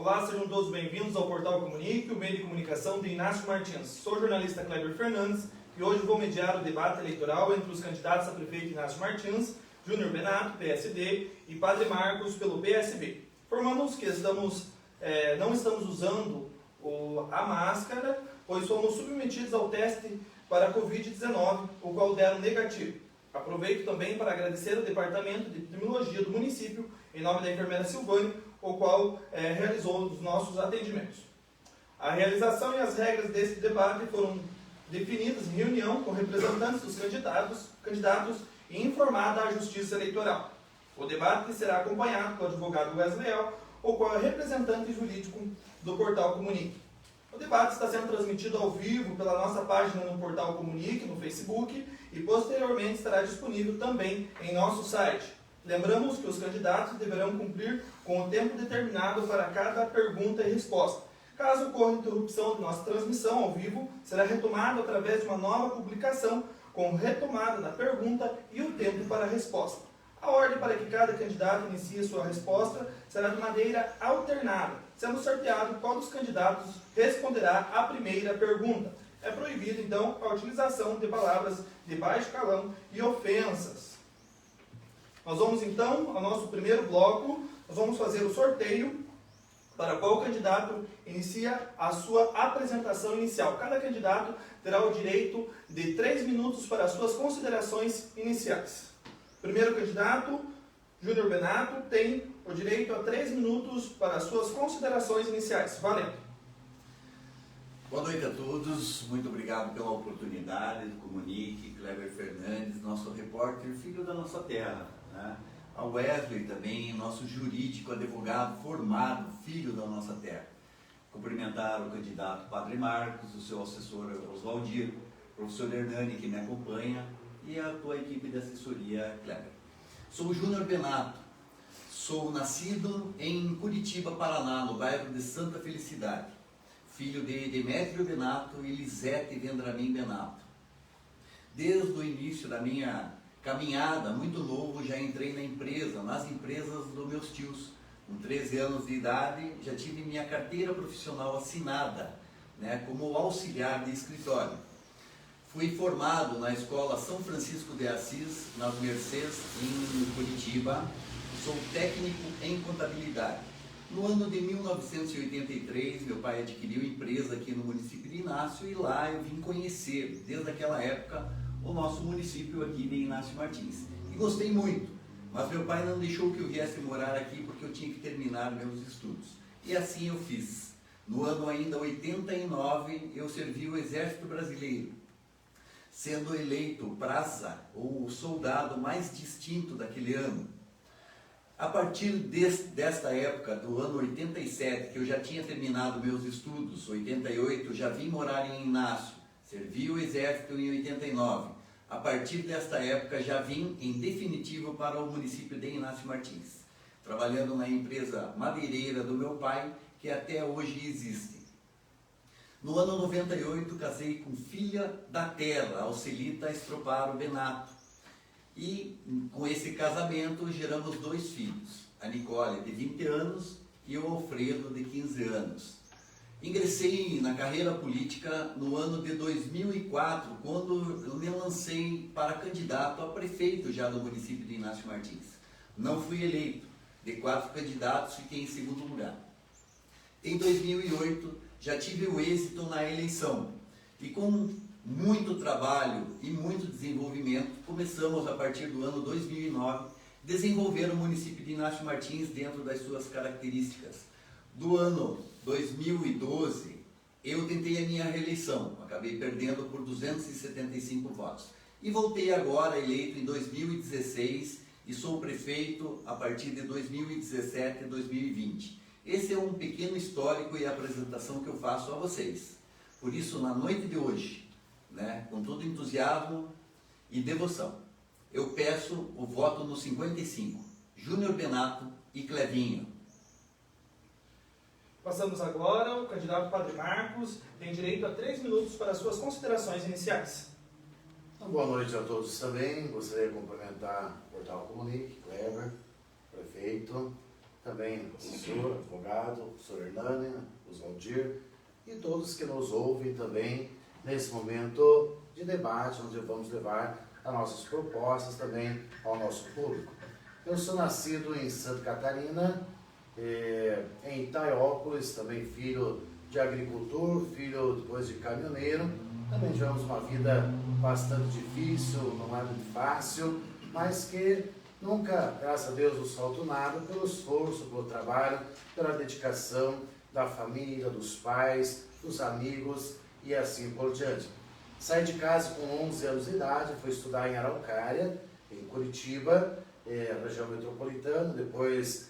Olá, sejam todos bem-vindos ao Portal Comunique, o meio de comunicação de Inácio Martins. Sou o jornalista Kleber Fernandes e hoje vou mediar o debate eleitoral entre os candidatos a prefeito Inácio Martins, Júnior Benato, PSD, e Padre Marcos, pelo PSB. Informamos que não estamos usando a máscara, pois fomos submetidos ao teste para a Covid-19, o qual deram negativo. Aproveito também para agradecer ao Departamento de Epidemiologia do município, em nome da enfermeira Silvane, o qual realizou os nossos atendimentos. A realização e as regras desse debate foram definidas em reunião com representantes dos candidatos e informada à Justiça Eleitoral. O debate será acompanhado pelo advogado Wesley Leal, o qual é representante jurídico do Portal Comunique. O debate está sendo transmitido ao vivo pela nossa página no Portal Comunique, no Facebook, e posteriormente estará disponível também em nosso site. Lembramos que os candidatos deverão cumprir com o tempo determinado para cada pergunta e resposta. Caso ocorra interrupção de nossa transmissão ao vivo, será retomado através de uma nova publicação com retomada da pergunta e o tempo para a resposta. A ordem para que cada candidato inicie sua resposta será de maneira alternada, sendo sorteado qual dos candidatos responderá à primeira pergunta. É proibido, então, a utilização de palavras de baixo calão e ofensas. Nós vamos, então, ao nosso primeiro bloco, nós vamos fazer o sorteio para qual candidato inicia a sua apresentação inicial. Cada candidato terá o direito de 3 minutos para as suas considerações iniciais. Primeiro candidato, Júnior Benato, tem o direito a 3 minutos para as suas considerações iniciais. Valendo! Boa noite a todos, muito obrigado pela oportunidade do Comunique, Kleber Fernandes, nosso repórter, filho da nossa terra, né? A Wesley também, nosso jurídico, advogado formado, filho da nossa terra. Cumprimentar o candidato Padre Marcos, o seu assessor Oswaldir, o professor Hernani, que me acompanha, e a tua equipe de assessoria, Kleber. Sou o Júnior Benato, sou nascido em Curitiba, Paraná, no bairro de Santa Felicidade, filho de Demétrio Benato e Lisete Vendramin Benato. Desde o início da minha caminhada, muito novo, já entrei nas empresas dos meus tios. Com 13 anos de idade, já tive minha carteira profissional assinada, né, como auxiliar de escritório. Fui formado na Escola São Francisco de Assis, nas Mercês, em Curitiba. Sou técnico em contabilidade. No ano de 1983, meu pai adquiriu empresa aqui no município de Inácio e lá eu vim conhecer, desde aquela época, o nosso município aqui de Inácio Martins. E gostei muito, mas meu pai não deixou que eu viesse morar aqui porque eu tinha que terminar meus estudos. E assim eu fiz. No ano ainda 89, eu servi o Exército Brasileiro, sendo eleito praça, ou soldado mais distinto daquele ano. A partir desta época, do ano 87, que eu já tinha terminado meus estudos, 88, já vim morar em Inácio, servi o Exército em 89. A partir desta época, já vim em definitivo para o município de Inácio Martins, trabalhando na empresa madeireira do meu pai, que até hoje existe. No ano 98, casei com filha da terra, Alcelita Estroparo Benato. E com esse casamento geramos 2 filhos, a Nicole de 20 anos e o Alfredo de 15 anos. Ingressei na carreira política no ano de 2004, quando eu me lancei para candidato a prefeito já do município de Inácio Martins. Não fui eleito, de 4 candidatos fiquei em segundo lugar. Em 2008 já tive o êxito na eleição e com muito trabalho e muito desenvolvimento, começamos a partir do ano 2009 desenvolver o município de Inácio Martins dentro das suas características. Do ano 2012 eu tentei a minha reeleição, acabei perdendo por 275 votos e voltei agora eleito em 2016 e sou prefeito a partir de 2017 e 2020. Esse é um pequeno histórico e apresentação que eu faço a vocês. Por isso, na noite de hoje, né, com todo entusiasmo e devoção, eu peço o voto no 55, Júnior Benato e Clevinho. Passamos agora ao candidato Padre Marcos, tem direito a 3 minutos para as suas considerações iniciais. Boa noite a todos também. Gostaria de cumprimentar o Portal Comunique, Kleber, prefeito, também o senhor advogado, o senhor Hernani, o Oswaldir e todos que nos ouvem também nesse momento de debate, onde vamos levar as nossas propostas também ao nosso público. Eu sou nascido em Santa Catarina, em Itaiópolis, também filho de agricultor, filho depois de caminhoneiro. Também tivemos uma vida bastante difícil, não é muito fácil, mas que nunca, graças a Deus, nos faltou nada pelo esforço, pelo trabalho, pela dedicação da família, dos pais, dos amigos e assim por diante. Saí de casa com 11 anos de idade, fui estudar em Araucária, em Curitiba, região metropolitana. Depois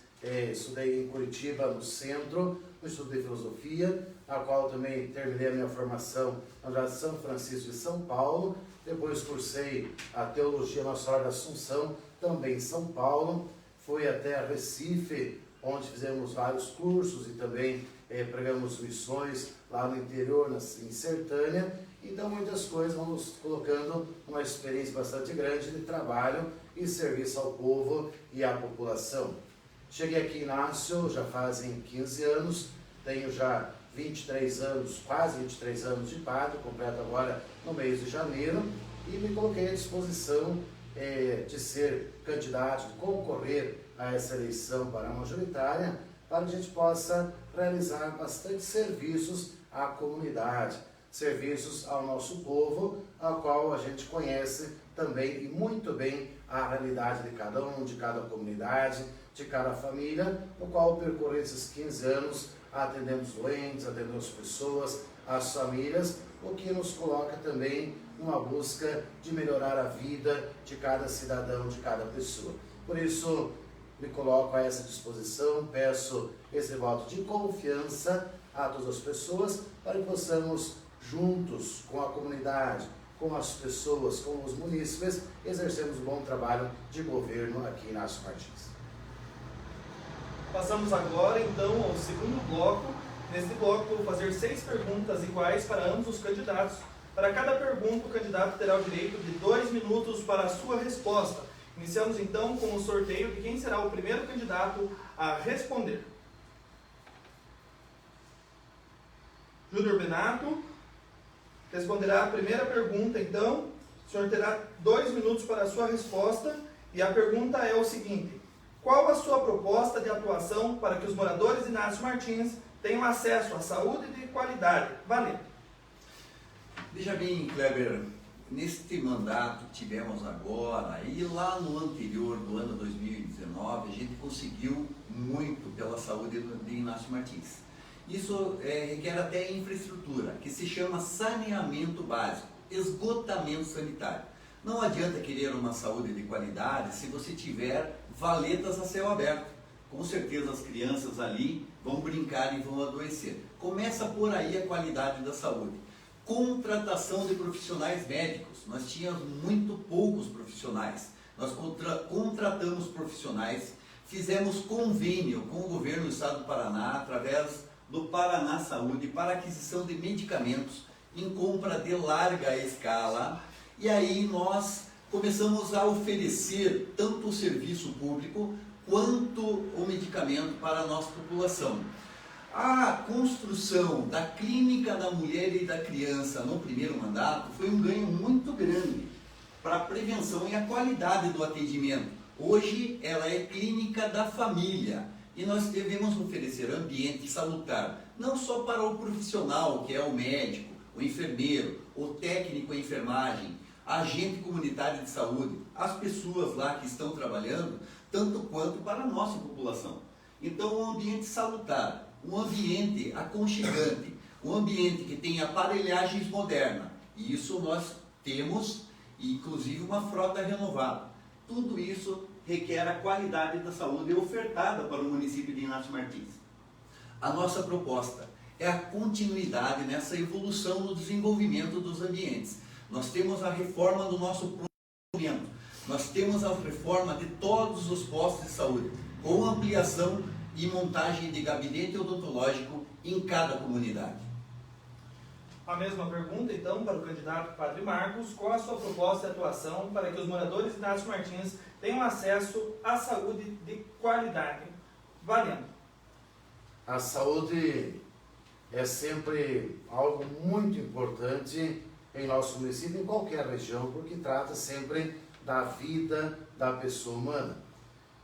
estudei em Curitiba, no centro, no estudo de filosofia, na qual também terminei a minha formação na Universidade de São Francisco de São Paulo. Depois cursei a Teologia Nossa Senhora da Assunção, também em São Paulo. Fui até Recife, onde fizemos vários cursos e também pregamos missões lá no interior, em Sertânia. Então muitas coisas vão nos colocando uma experiência bastante grande de trabalho e serviço ao povo e à população. Cheguei aqui em Inácio já fazem 15 anos, tenho já 23 anos, quase 23 anos de padre, completo agora no mês de janeiro, e me coloquei à disposição de ser candidato, de concorrer a essa eleição para a majoritária, para que a gente possa realizar bastante serviços à comunidade, serviços ao nosso povo, ao qual a gente conhece também e muito bem a realidade de cada um, de cada comunidade, de cada família, no qual percorrer esses 15 anos atendemos doentes, atendemos pessoas, as famílias, o que nos coloca também numa busca de melhorar a vida de cada cidadão, de cada pessoa. Por isso, me coloco a essa disposição, peço esse voto de confiança a todas as pessoas, para que possamos, juntos com a comunidade, com as pessoas, com os munícipes, exercermos um bom trabalho de governo aqui em Inácio Martins. Passamos agora, então, ao segundo bloco. Neste bloco, vou fazer 6 perguntas iguais para ambos os candidatos. Para cada pergunta, o candidato terá o direito de 2 minutos para a sua resposta. Iniciamos, então, com o sorteio de quem será o primeiro candidato a responder. Júnior Benato responderá a primeira pergunta, então. O senhor terá 2 minutos para a sua resposta. E a pergunta é o seguinte: qual a sua proposta de atuação para que os moradores de Inácio Martins tenham acesso à saúde de qualidade? Valendo. Veja bem, Kleber, neste mandato que tivemos agora e lá no anterior, do ano 2019, a gente conseguiu muito pela saúde de Inácio Martins. Isso requer até infraestrutura, que se chama saneamento básico, esgotamento sanitário. Não adianta querer uma saúde de qualidade se você tiver valetas a céu aberto. Com certeza as crianças ali vão brincar e vão adoecer. Começa por aí a qualidade da saúde. Contratação de profissionais médicos. Nós tínhamos muito poucos profissionais. Nós contratamos profissionais, fizemos convênio com o governo do estado do Paraná, através do Paraná Saúde, para aquisição de medicamentos em compra de larga escala. E aí nós começamos a oferecer tanto o serviço público quanto o medicamento para a nossa população. A construção da Clínica da Mulher e da Criança no primeiro mandato foi um ganho muito grande para a prevenção e a qualidade do atendimento. Hoje ela é Clínica da Família e nós devemos oferecer ambiente salutar, não só para o profissional, que é o médico, o enfermeiro, o técnico em enfermagem, agente comunitário de saúde, as pessoas lá que estão trabalhando, tanto quanto para a nossa população. Então, um ambiente salutar, um ambiente aconchegante, um ambiente que tem aparelhagens modernas, e isso nós temos, inclusive uma frota renovada. Tudo isso requer a qualidade da saúde ofertada para o município de Inácio Martins. A nossa proposta é a continuidade nessa evolução no desenvolvimento dos ambientes. Nós temos a reforma do nosso pronto-atendimento, nós temos a reforma de todos os postos de saúde, com ampliação e montagem de gabinete odontológico em cada comunidade. A mesma pergunta, então, para o candidato Padre Marcos: qual a sua proposta de atuação para que os moradores de Inácio Martins tenham acesso à saúde de qualidade? Valendo. A saúde é sempre algo muito importante em nosso município, em qualquer região, porque trata sempre da vida da pessoa humana.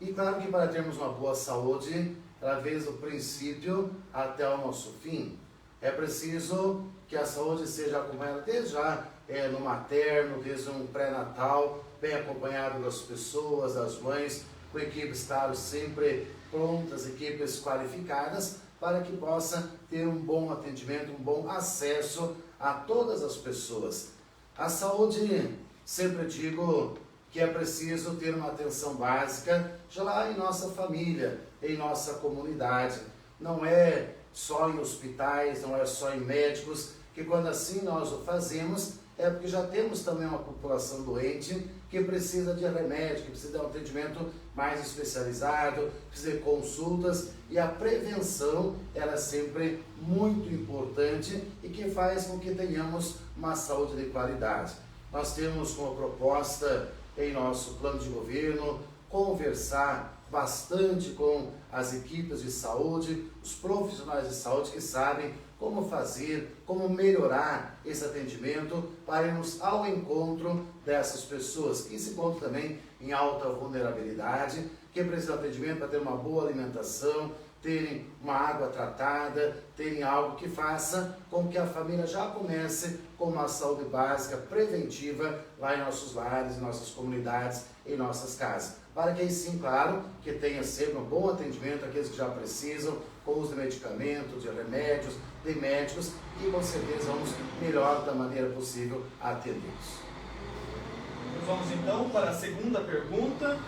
E claro que para termos uma boa saúde, desde o princípio até o nosso fim, é preciso que a saúde seja acompanhada desde já no materno, desde um pré-natal, bem acompanhado das pessoas, das mães, com equipes, claro, sempre prontas, equipes qualificadas, para que possa ter um bom atendimento, um bom acesso a todas as pessoas. A saúde, sempre digo que é preciso ter uma atenção básica já lá em nossa família, em nossa comunidade. Não é só em hospitais, não é só em médicos, que quando assim nós o fazemos, é porque já temos também uma população doente que precisa de remédio, que precisa de um atendimento mais especializado, precisa de consultas, e a prevenção ela é sempre muito importante e que faz com que tenhamos uma saúde de qualidade. Nós temos como proposta em nosso plano de governo conversar bastante com as equipes de saúde, os profissionais de saúde que sabem como fazer, como melhorar esse atendimento para irmos ao encontro dessas pessoas que se encontram também em alta vulnerabilidade, que precisam de atendimento para ter uma boa alimentação, terem uma água tratada, terem algo que faça com que a família já comece com uma saúde básica preventiva lá em nossos lares, em nossas comunidades, em nossas casas. Para que aí sim, claro, que tenha sempre um bom atendimento àqueles que já precisam, com uso de medicamentos, de remédios, de médicos, e com certeza vamos melhor da maneira possível atendê-los. Nós vamos então para a segunda pergunta.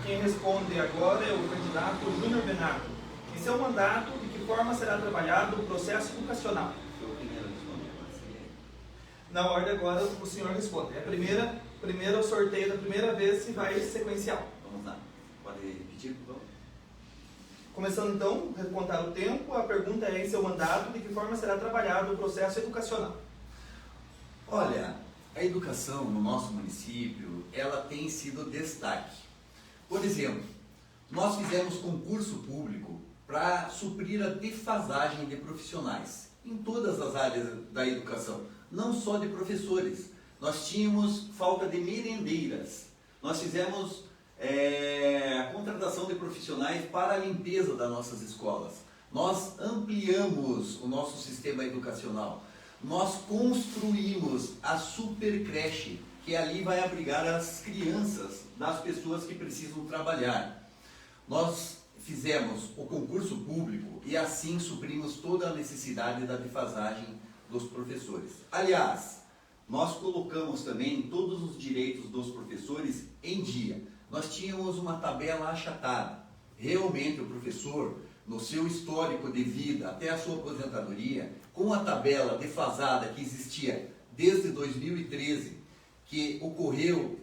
Quem responde agora é o candidato Júnior Benato. Em seu mandato, de que forma será trabalhado o processo educacional? Na ordem agora o senhor responde. Primeiro o sorteio da primeira vez e vai sequencial. Vamos lá. Pode repetir, por favor? Começando então, contar o tempo, a pergunta é: em seu mandato, de que forma será trabalhado o processo educacional? Olha, a educação no nosso município, ela tem sido destaque. Por exemplo, nós fizemos concurso público para suprir a defasagem de profissionais em todas as áreas da educação, não só de professores. Nós tínhamos falta de merendeiras, nós fizemos a contratação de profissionais para a limpeza das nossas escolas, nós ampliamos o nosso sistema educacional, nós construímos a super creche, que ali vai abrigar as crianças das pessoas que precisam trabalhar. Nós fizemos o concurso público e assim suprimos toda a necessidade da defasagem dos professores. Aliás, nós colocamos também todos os direitos dos professores em dia. Nós tínhamos uma tabela achatada. Realmente o professor, no seu histórico de vida até a sua aposentadoria, com a tabela defasada que existia desde 2013, que ocorreu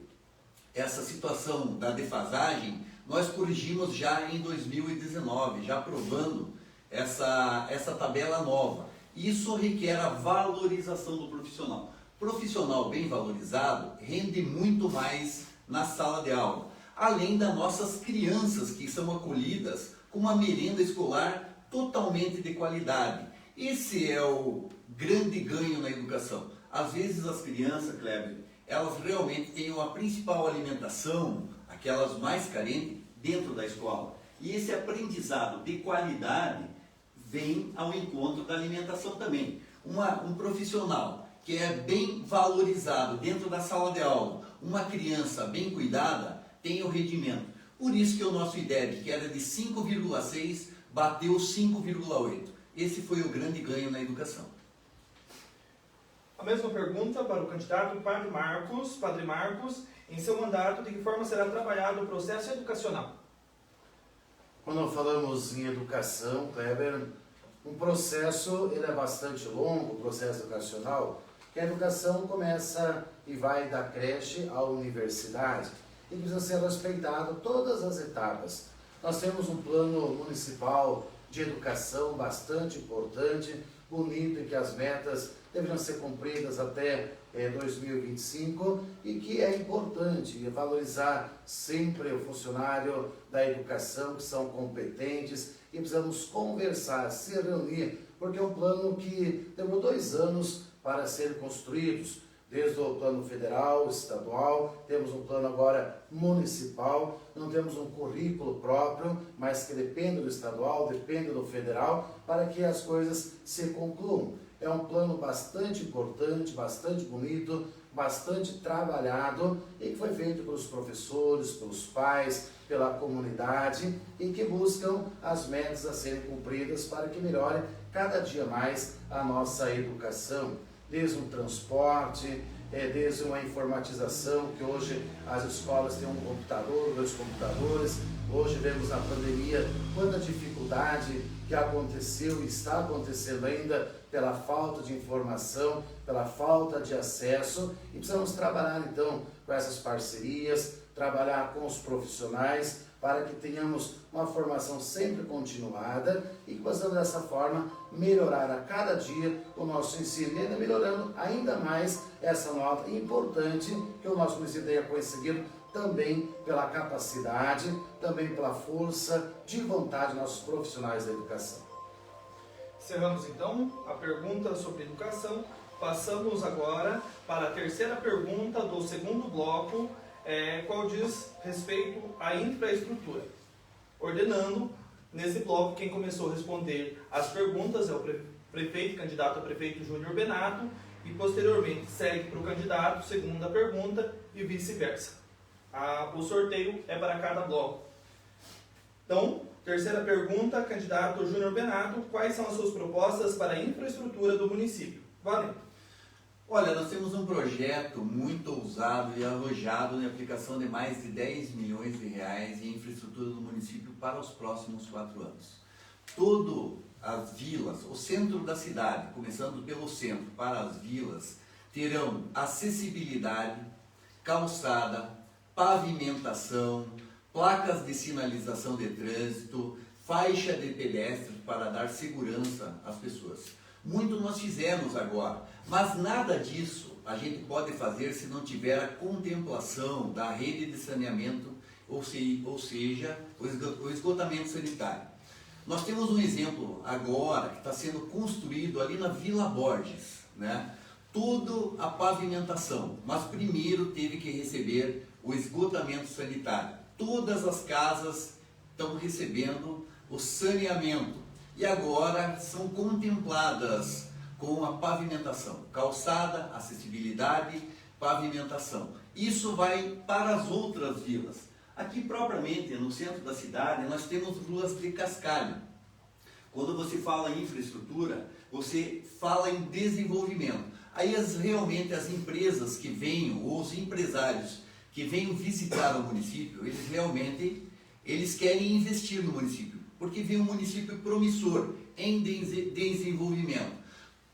essa situação da defasagem, nós corrigimos já em 2019, já aprovando essa tabela nova. Isso requer a valorização do profissional. Profissional bem valorizado rende muito mais na sala de aula, além das nossas crianças que são acolhidas com uma merenda escolar totalmente de qualidade. Esse é o grande ganho na educação. Às vezes as crianças, Kleber, elas realmente têm a principal alimentação, aquelas mais carentes, dentro da escola. E esse aprendizado de qualidade vem ao encontro da alimentação também. Um profissional que é bem valorizado dentro da sala de aula, uma criança bem cuidada, tem o rendimento. Por isso que o nosso IDEB, que era de 5,6, bateu 5,8. Esse foi o grande ganho na educação. A mesma pergunta para o candidato Padre Marcos. Em seu mandato, de que forma será trabalhado o processo educacional? Quando falamos em educação, Kleber, um processo ele é bastante longo, o processo educacional, que a educação começa e vai da creche à universidade e precisa ser respeitado todas as etapas. Nós temos um plano municipal de educação bastante importante, bonito, e que as metas deveriam ser cumpridas até 2025 e que é importante valorizar sempre o funcionário da educação, que são competentes, e precisamos conversar, se reunir, porque é um plano que demorou 2 anos para ser construídos, desde o plano federal, estadual, temos um plano agora municipal, não temos um currículo próprio, mas que depende do estadual, depende do federal, para que as coisas se concluam. É um plano bastante importante, bastante bonito, bastante trabalhado e que foi feito pelos professores, pelos pais, pela comunidade e que buscam as metas a serem cumpridas para que melhore cada dia mais a nossa educação, desde o transporte, desde uma informatização, que hoje as escolas têm um computador, 2 computadores. Hoje vemos na pandemia quanta dificuldade que aconteceu e está acontecendo ainda pela falta de informação, pela falta de acesso, e precisamos trabalhar então com essas parcerias, trabalhar com os profissionais para que tenhamos uma formação sempre continuada e que possamos dessa forma melhorar a cada dia o nosso ensino, e ainda melhorando ainda mais essa nota importante que o nosso município tenha conseguido, também pela capacidade, também pela força de vontade dos nossos profissionais da educação. Encerramos então a pergunta sobre educação. Passamos agora para a terceira pergunta do segundo bloco, qual diz respeito à infraestrutura. Ordenando, nesse bloco, quem começou a responder as perguntas é o prefeito, candidato a prefeito Júnior Benato, e posteriormente segue para o candidato segunda pergunta e vice-versa. O sorteio é para cada bloco. Então, terceira pergunta, candidato Júnior Benato, quais são as suas propostas para a infraestrutura do município? Valendo. Olha, nós temos um projeto muito ousado e arrojado na aplicação de mais de 10 milhões de reais em infraestrutura do município para os próximos 4 anos. Todas as vilas, o centro da cidade, começando pelo centro para as vilas, terão acessibilidade, calçada, pavimentação, placas de sinalização de trânsito, faixa de pedestres para dar segurança às pessoas. Muito nós fizemos agora, mas nada disso a gente pode fazer se não tiver a contemplação da rede de saneamento, ou seja, o esgotamento sanitário. Nós temos um exemplo agora que está sendo construído ali na Vila Borges, né? Toda a pavimentação, mas primeiro teve que receber o esgotamento sanitário. Todas as casas estão recebendo o saneamento e agora são contempladas com a pavimentação, calçada, acessibilidade, pavimentação. Isso vai para as outras vilas. Aqui propriamente no centro da cidade nós temos ruas de cascalho. Quando você fala em infraestrutura, você fala em desenvolvimento. Aí realmente as empresas que venham, ou os empresários que venham visitar o município, eles querem investir no município, porque vem um município promissor em desenvolvimento.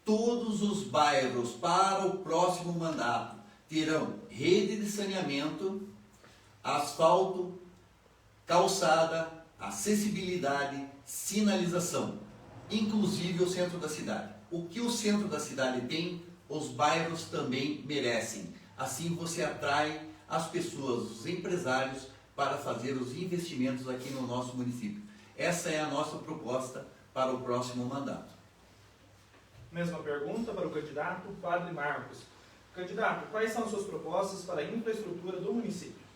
Todos os bairros para o próximo mandato terão rede de saneamento, asfalto, calçada, acessibilidade, sinalização, inclusive o centro da cidade. O que o centro da cidade tem, os bairros também merecem. Assim você atrai as pessoas, os empresários, para fazer os investimentos aqui no nosso município. Essa é a nossa proposta para o próximo mandato. Mesma pergunta para o candidato Padre Marcos. Candidato, quais são as suas propostas para a infraestrutura do município?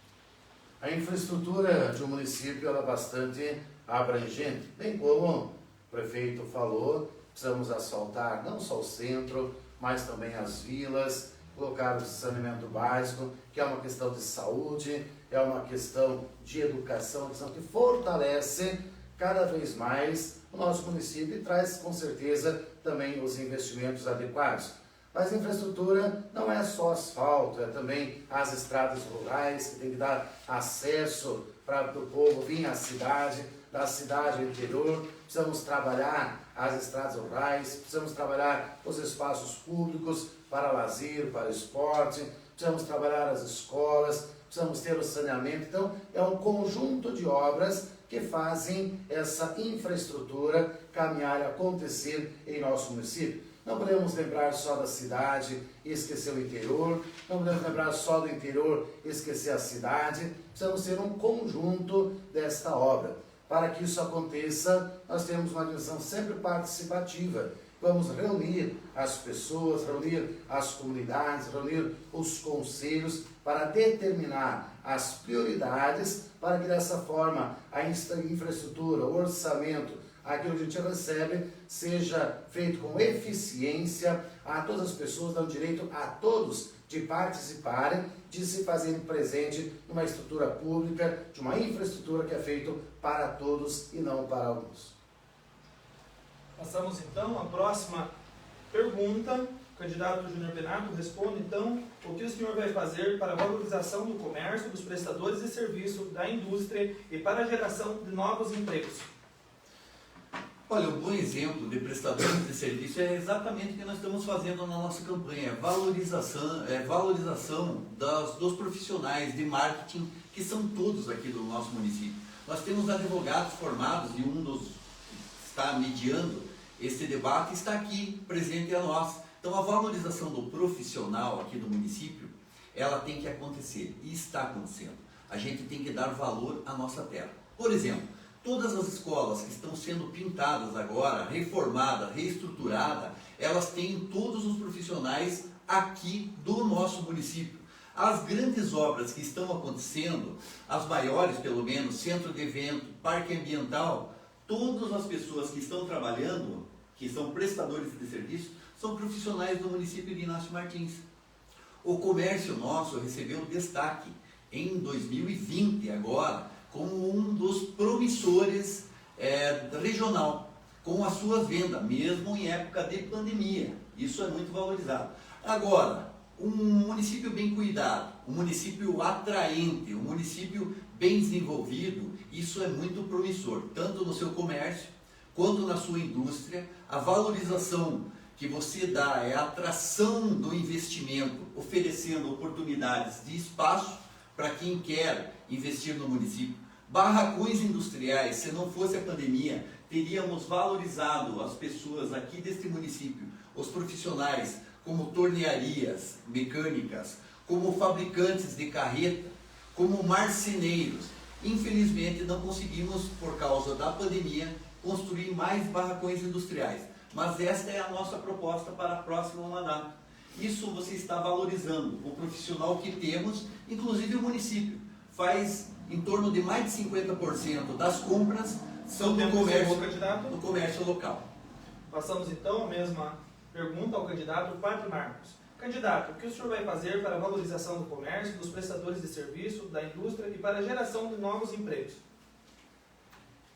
A infraestrutura de um município ela é bastante abrangente, bem como o prefeito falou, precisamos asfaltar não só o centro, mas também as vilas, colocar o saneamento básico, que é uma questão de saúde, é uma questão de educação, uma questão que fortalece cada vez mais o nosso município e traz com certeza também os investimentos adequados. Mas a infraestrutura não é só asfalto, é também as estradas rurais, que tem que dar acesso para o povo vir à cidade, da cidade ao interior. Precisamos trabalhar as estradas rurais, precisamos trabalhar os espaços públicos para lazer, para esporte, precisamos trabalhar as escolas, precisamos ter o saneamento. Então, é um conjunto de obras que fazem essa infraestrutura caminhar e acontecer em nosso município. Não podemos lembrar só da cidade e esquecer o interior, não podemos lembrar só do interior e esquecer a cidade, precisamos ser um conjunto desta obra. Para que isso aconteça, nós temos uma dimensão sempre participativa. Vamos reunir as pessoas, reunir as comunidades, reunir os conselhos para determinar as prioridades para que dessa forma a infraestrutura, o orçamento, aquilo que a gente recebe, seja feito com eficiência, a todas as pessoas, dando direito a todos de participarem, de se fazerem presente numa estrutura pública, de uma infraestrutura que é feita para todos e não para alguns. Passamos então à próxima pergunta. O candidato Júnior Benato responde então: o que o senhor vai fazer para a valorização do comércio, dos prestadores de serviço, da indústria e para a geração de novos empregos? Olha, um bom exemplo de prestadores de serviço é exatamente o que nós estamos fazendo na nossa campanha, valorização dos profissionais de marketing, que são todos aqui do nosso município. Nós temos advogados formados e um dos que está mediando esse debate está aqui presente a nós. Então a valorização do profissional aqui do município, ela tem que acontecer e está acontecendo. A gente tem que dar valor à nossa terra. Por exemplo, todas as escolas que estão sendo pintadas agora, reformadas, reestruturadas, elas têm todos os profissionais aqui do nosso município. As grandes obras que estão acontecendo, as maiores pelo menos, centro de evento, parque ambiental, todas as pessoas que estão trabalhando, que são prestadores de serviço, são profissionais do município de Inácio Martins. O comércio nosso recebeu destaque em 2020 agora, como um dos promissores regional, com as suas vendas, mesmo em época de pandemia. Isso é muito valorizado. Agora, um município bem cuidado, um município atraente, um município bem desenvolvido, isso é muito promissor, tanto no seu comércio, quanto na sua indústria. A valorização que você dá é a atração do investimento, oferecendo oportunidades de espaço para quem quer investir no município. Barracões industriais, se não fosse a pandemia, teríamos valorizado as pessoas aqui deste município, os profissionais, como tornearias mecânicas, como fabricantes de carreta, como marceneiros. Infelizmente não conseguimos, por causa da pandemia, construir mais barracões industriais. Mas esta é a nossa proposta para a próxima mandato. Isso você está valorizando o profissional que temos, inclusive o município. Faz em torno de mais de 50% das compras são no comércio local. Passamos então a mesma pergunta ao candidato Padre Marcos. Candidato, o que o senhor vai fazer para a valorização do comércio, dos prestadores de serviço, da indústria e para a geração de novos empregos?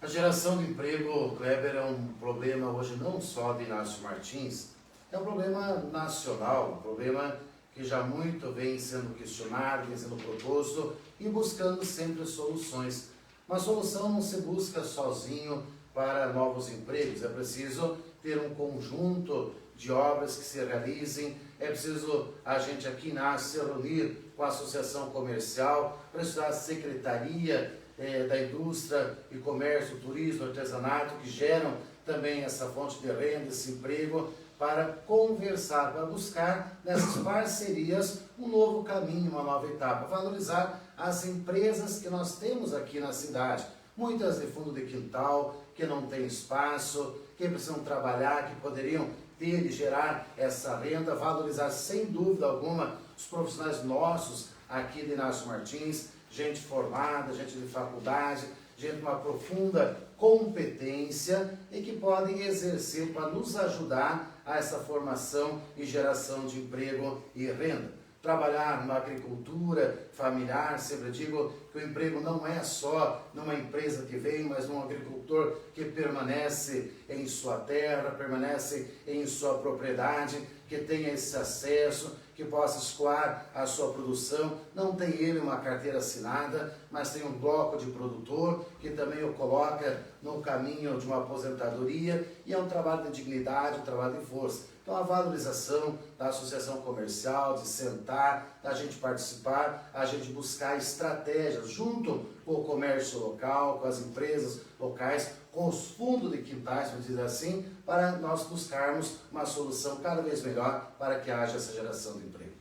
A geração de emprego, Kleber, é um problema hoje não só de Inácio Martins, é um problema nacional, um problema que já muito vem sendo questionado, vem sendo proposto e buscando sempre soluções. Uma solução não se busca sozinho para novos empregos, é preciso ter um conjunto de obras que se realizem, é preciso a gente aqui se reunir com a associação comercial, para estudar a secretaria da indústria e comércio, turismo, artesanato, que geram também essa fonte de renda, esse emprego, para conversar, para buscar nessas parcerias um novo caminho, uma nova etapa, valorizar as empresas que nós temos aqui na cidade, muitas de fundo de quintal, que não têm espaço, que precisam trabalhar, que poderiam ter e gerar essa renda, valorizar sem dúvida alguma os profissionais nossos aqui de Inácio Martins, gente formada, gente de faculdade, gente com uma profunda competência e que podem exercer para nos ajudar a essa formação e geração de emprego e renda. Trabalhar na agricultura familiar, sempre digo que o emprego não é só numa empresa que vem, mas num agricultor que permanece em sua terra, permanece em sua propriedade, que tenha esse acesso, que possa escoar a sua produção. Não tem ele uma carteira assinada, mas tem um bloco de produtor que também o coloca no caminho de uma aposentadoria, e é um trabalho de dignidade, um trabalho de força. Então a valorização da associação comercial, de sentar, da gente participar, a gente buscar estratégias junto com o comércio local, com as empresas locais, com os fundos de quintais, vamos dizer assim, para nós buscarmos uma solução cada vez melhor para que haja essa geração de emprego.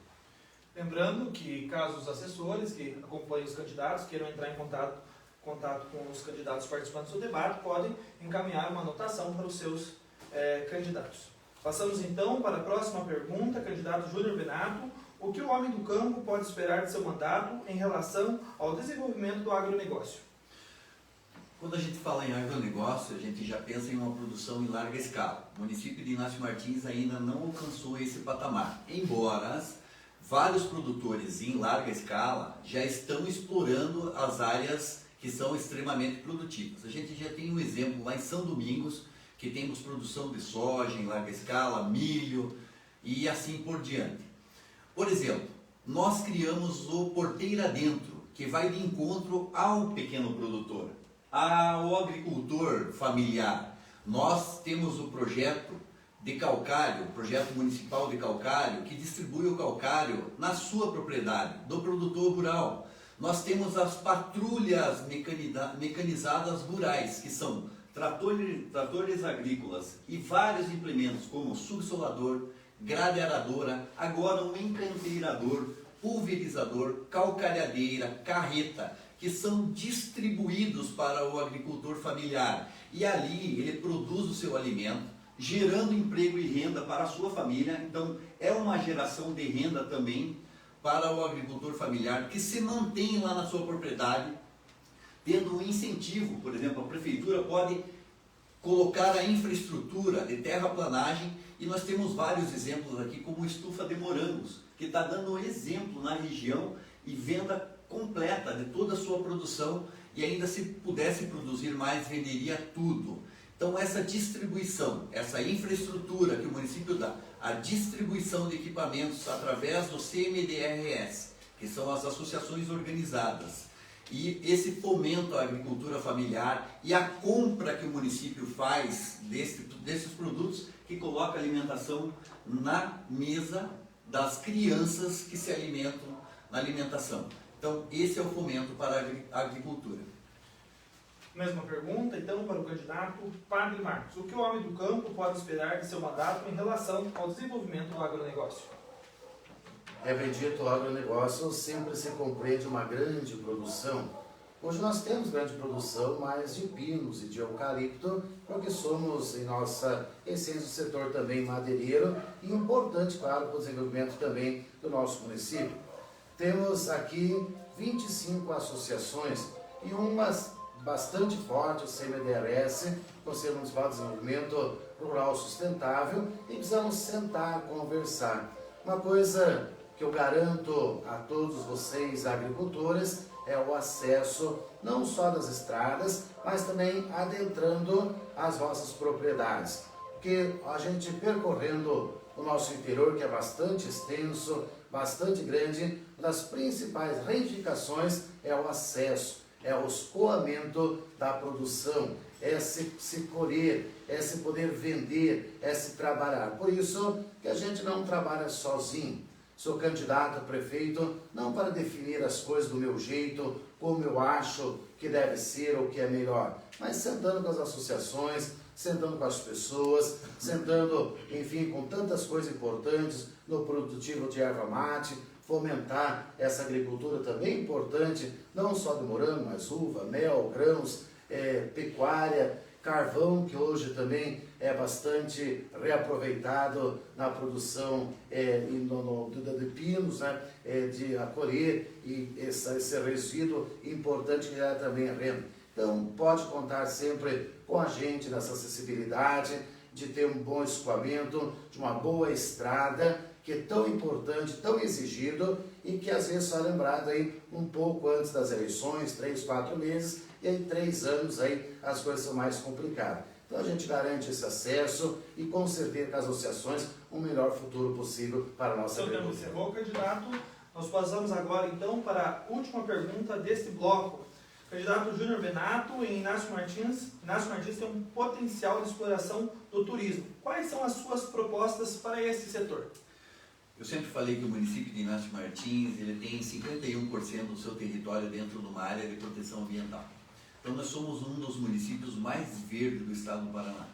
Lembrando que caso os assessores que acompanham os candidatos queiram entrar em contato com os candidatos participantes do debate, podem encaminhar uma anotação para os seus candidatos. Passamos então para a próxima pergunta, candidato Júnior Benato. O que o homem do campo pode esperar de seu mandato em relação ao desenvolvimento do agronegócio? Quando a gente fala em agronegócio, a gente já pensa em uma produção em larga escala. O município de Inácio Martins ainda não alcançou esse patamar, embora vários produtores em larga escala já estão explorando as áreas que são extremamente produtivas. A gente já tem um exemplo lá em São Domingos, que temos produção de soja em larga escala, milho e assim por diante. Por exemplo, nós criamos o Porteira Dentro, que vai de encontro ao pequeno produtor, ao agricultor familiar. Nós temos o projeto de calcário, o projeto municipal de calcário, que distribui o calcário na sua propriedade, do produtor rural. Nós temos as patrulhas mecanizadas rurais, que são tratores agrícolas e vários implementos como subsolador, gradeadora, agora um encanteirador, pulverizador, calcalhadeira, carreta, que são distribuídos para o agricultor familiar. E ali ele produz o seu alimento, gerando emprego e renda para a sua família. Então é uma geração de renda também para o agricultor familiar, que se mantém lá na sua propriedade, tendo um incentivo. Por exemplo, a prefeitura pode colocar a infraestrutura de terraplanagem, e nós temos vários exemplos aqui, como Estufa de Morangos, que está dando exemplo na região e venda completa de toda a sua produção, e ainda se pudesse produzir mais, venderia tudo. Então essa distribuição, essa infraestrutura que o município dá, a distribuição de equipamentos através do CMDRS, que são as associações organizadas, e esse fomento à agricultura familiar e a compra que o município faz desses produtos, que coloca a alimentação na mesa das crianças que se alimentam na alimentação. Então esse é o fomento para a agricultura. Mesma pergunta, então, para o candidato Padre Marcos. O que o homem do campo pode esperar de seu mandato em relação ao desenvolvimento do agronegócio? É bendito, o agronegócio sempre se compreende uma grande produção. Hoje nós temos grande produção, mais de pinos e de eucalipto, porque somos, em nossa essência, o setor também madeireiro, e importante, claro, para o desenvolvimento também do nosso município. Temos aqui 25 associações e umas bastante forte, o CMDRS, Conselho Municipal de Desenvolvimento Rural Sustentável, e precisamos sentar, conversar. Uma coisa que eu garanto a todos vocês, agricultores, é o acesso não só das estradas, mas também adentrando as vossas propriedades. Porque a gente percorrendo o nosso interior, que é bastante extenso, bastante grande, uma das principais reivindicações é o acesso, é o escoamento da produção, é se colher, é se poder vender, é se trabalhar. Por isso que a gente não trabalha sozinho. Sou candidato a prefeito não para definir as coisas do meu jeito, como eu acho que deve ser ou que é melhor, mas sentando com as associações, sentando com as pessoas, sentando, enfim, com tantas coisas importantes no produtivo de erva mate, fomentar essa agricultura também importante, não só de morango, mas uva, mel, grãos, pecuária, carvão, que hoje também é bastante reaproveitado na produção de pinos, né, de acolher, e esse resíduo importante que gera também a renda. Então, pode contar sempre com a gente nessa acessibilidade, de ter um bom escoamento, de uma boa estrada, que é tão importante, tão exigido, e que às vezes só é lembrado aí um pouco antes das eleições, 3, 4 meses, e aí 3 anos aí as coisas são mais complicadas. Então a gente garante esse acesso e com certeza com as associações um melhor futuro possível para a nossa Seu tempo agricultura. encerrou, candidato. Nós passamos agora então para a última pergunta deste bloco. Candidato Júnior Benato e Inácio Martins. Inácio Martins tem um potencial de exploração do turismo. Quais são as suas propostas para esse setor? Eu sempre falei que o município de Inácio Martins ele tem 51% do seu território dentro de uma área de proteção ambiental. Então nós somos um dos municípios mais verdes do estado do Paraná.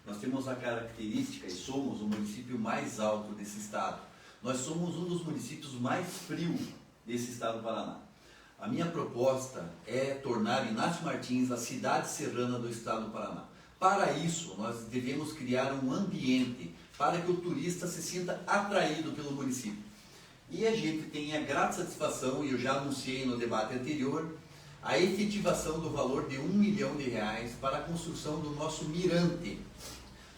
Nós temos a característica e somos o município mais alto desse estado. Nós somos um dos municípios mais frios desse estado do Paraná. A minha proposta é tornar Inácio Martins a cidade serrana do estado do Paraná. Para isso, nós devemos criar um ambiente para que o turista se sinta atraído pelo município. E a gente tem a grata satisfação, e eu já anunciei no debate anterior, a efetivação do valor de R$1 milhão para a construção do nosso mirante.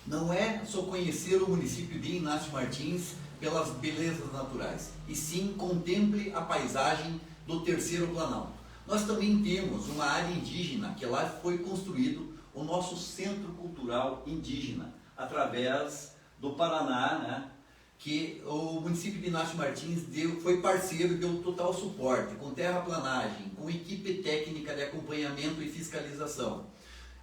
Não é só conhecer o município de Inácio Martins pelas belezas naturais, e sim contemple a paisagem do Terceiro Planalto. Nós também temos uma área indígena, que lá foi construído o nosso Centro Cultural Indígena, através do Paraná, né, que o município de Inácio Martins foi parceiro e deu total suporte, com terraplanagem, com equipe técnica de acompanhamento e fiscalização.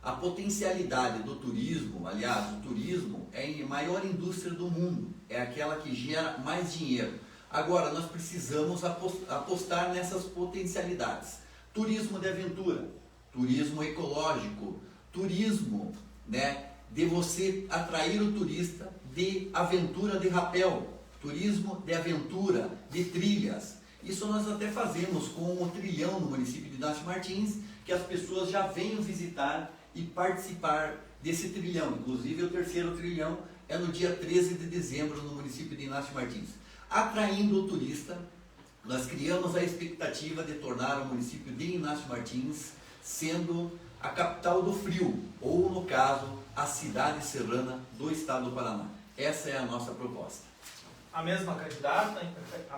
A potencialidade do turismo, aliás, o turismo é a maior indústria do mundo, é aquela que gera mais dinheiro. Agora, nós precisamos apostar nessas potencialidades. Turismo de aventura, turismo ecológico, turismo, né, de você atrair o turista de aventura de rapel, turismo de aventura, de trilhas. Isso nós até fazemos com o trilhão no município de Inácio Martins, que as pessoas já venham visitar e participar desse trilhão. Inclusive o terceiro trilhão é no dia 13 de dezembro no município de Inácio Martins. Atraindo o turista, nós criamos a expectativa de tornar o município de Inácio Martins sendo a capital do frio, ou no caso, a cidade serrana do estado do Paraná. Essa é a nossa proposta. A mesma candidata, a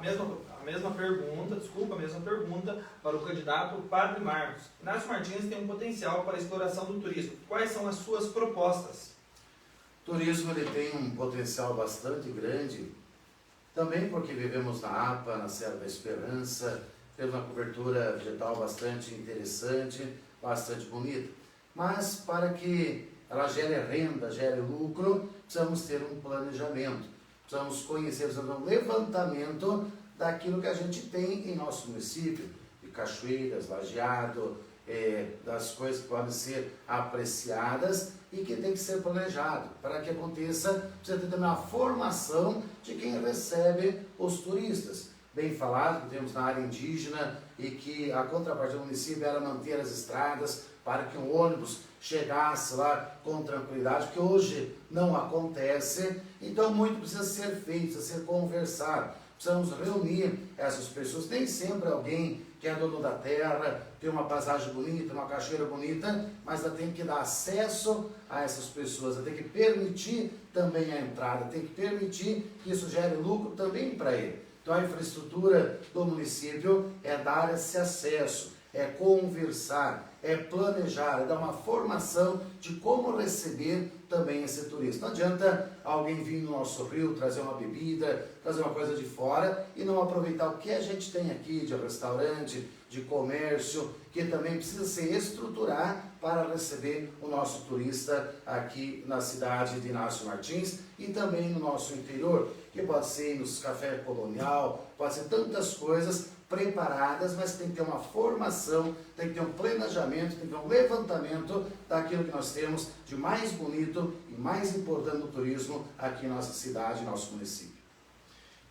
mesma pergunta para o candidato Padre Marcos. Inácio Martins tem um potencial para a exploração do turismo. Quais são as suas propostas? O turismo ele tem um potencial bastante grande, também porque vivemos na APA, na Serra da Esperança, temos uma cobertura vegetal bastante interessante, bastante bonita. Mas para que ela gere renda, gere lucro, precisamos ter um planejamento, precisamos conhecer, precisamos ter um levantamento daquilo que a gente tem em nosso município, de cachoeiras, lajeado, das coisas que podem ser apreciadas e que tem que ser planejado. Para que aconteça, precisa ter também uma formação de quem recebe os turistas. Bem falado, que temos na área indígena e que a contrapartida do município era manter as estradas para que um ônibus chegasse lá com tranquilidade, que hoje não acontece. Então muito precisa ser feito, precisa ser conversado. Precisamos reunir essas pessoas. Nem sempre alguém que é dono da terra tem uma paisagem bonita, uma cachoeira bonita, mas ela tem que dar acesso a essas pessoas, ela tem que permitir também a entrada, tem que permitir que isso gere lucro também para ele. Então a infraestrutura do município é dar esse acesso, é conversar, é planejar, é dar uma formação de como receber também esse turista. Não adianta alguém vir no nosso rio, trazer uma bebida, trazer uma coisa de fora e não aproveitar o que a gente tem aqui de restaurante, de comércio, que também precisa se estruturar para receber o nosso turista aqui na cidade de Inácio Martins e também no nosso interior, que pode ser nos café colonial, pode ser tantas coisas preparadas, mas tem que ter uma formação, tem que ter um planejamento, tem que ter um levantamento daquilo que nós temos de mais bonito e mais importante no turismo aqui em nossa cidade, nosso município.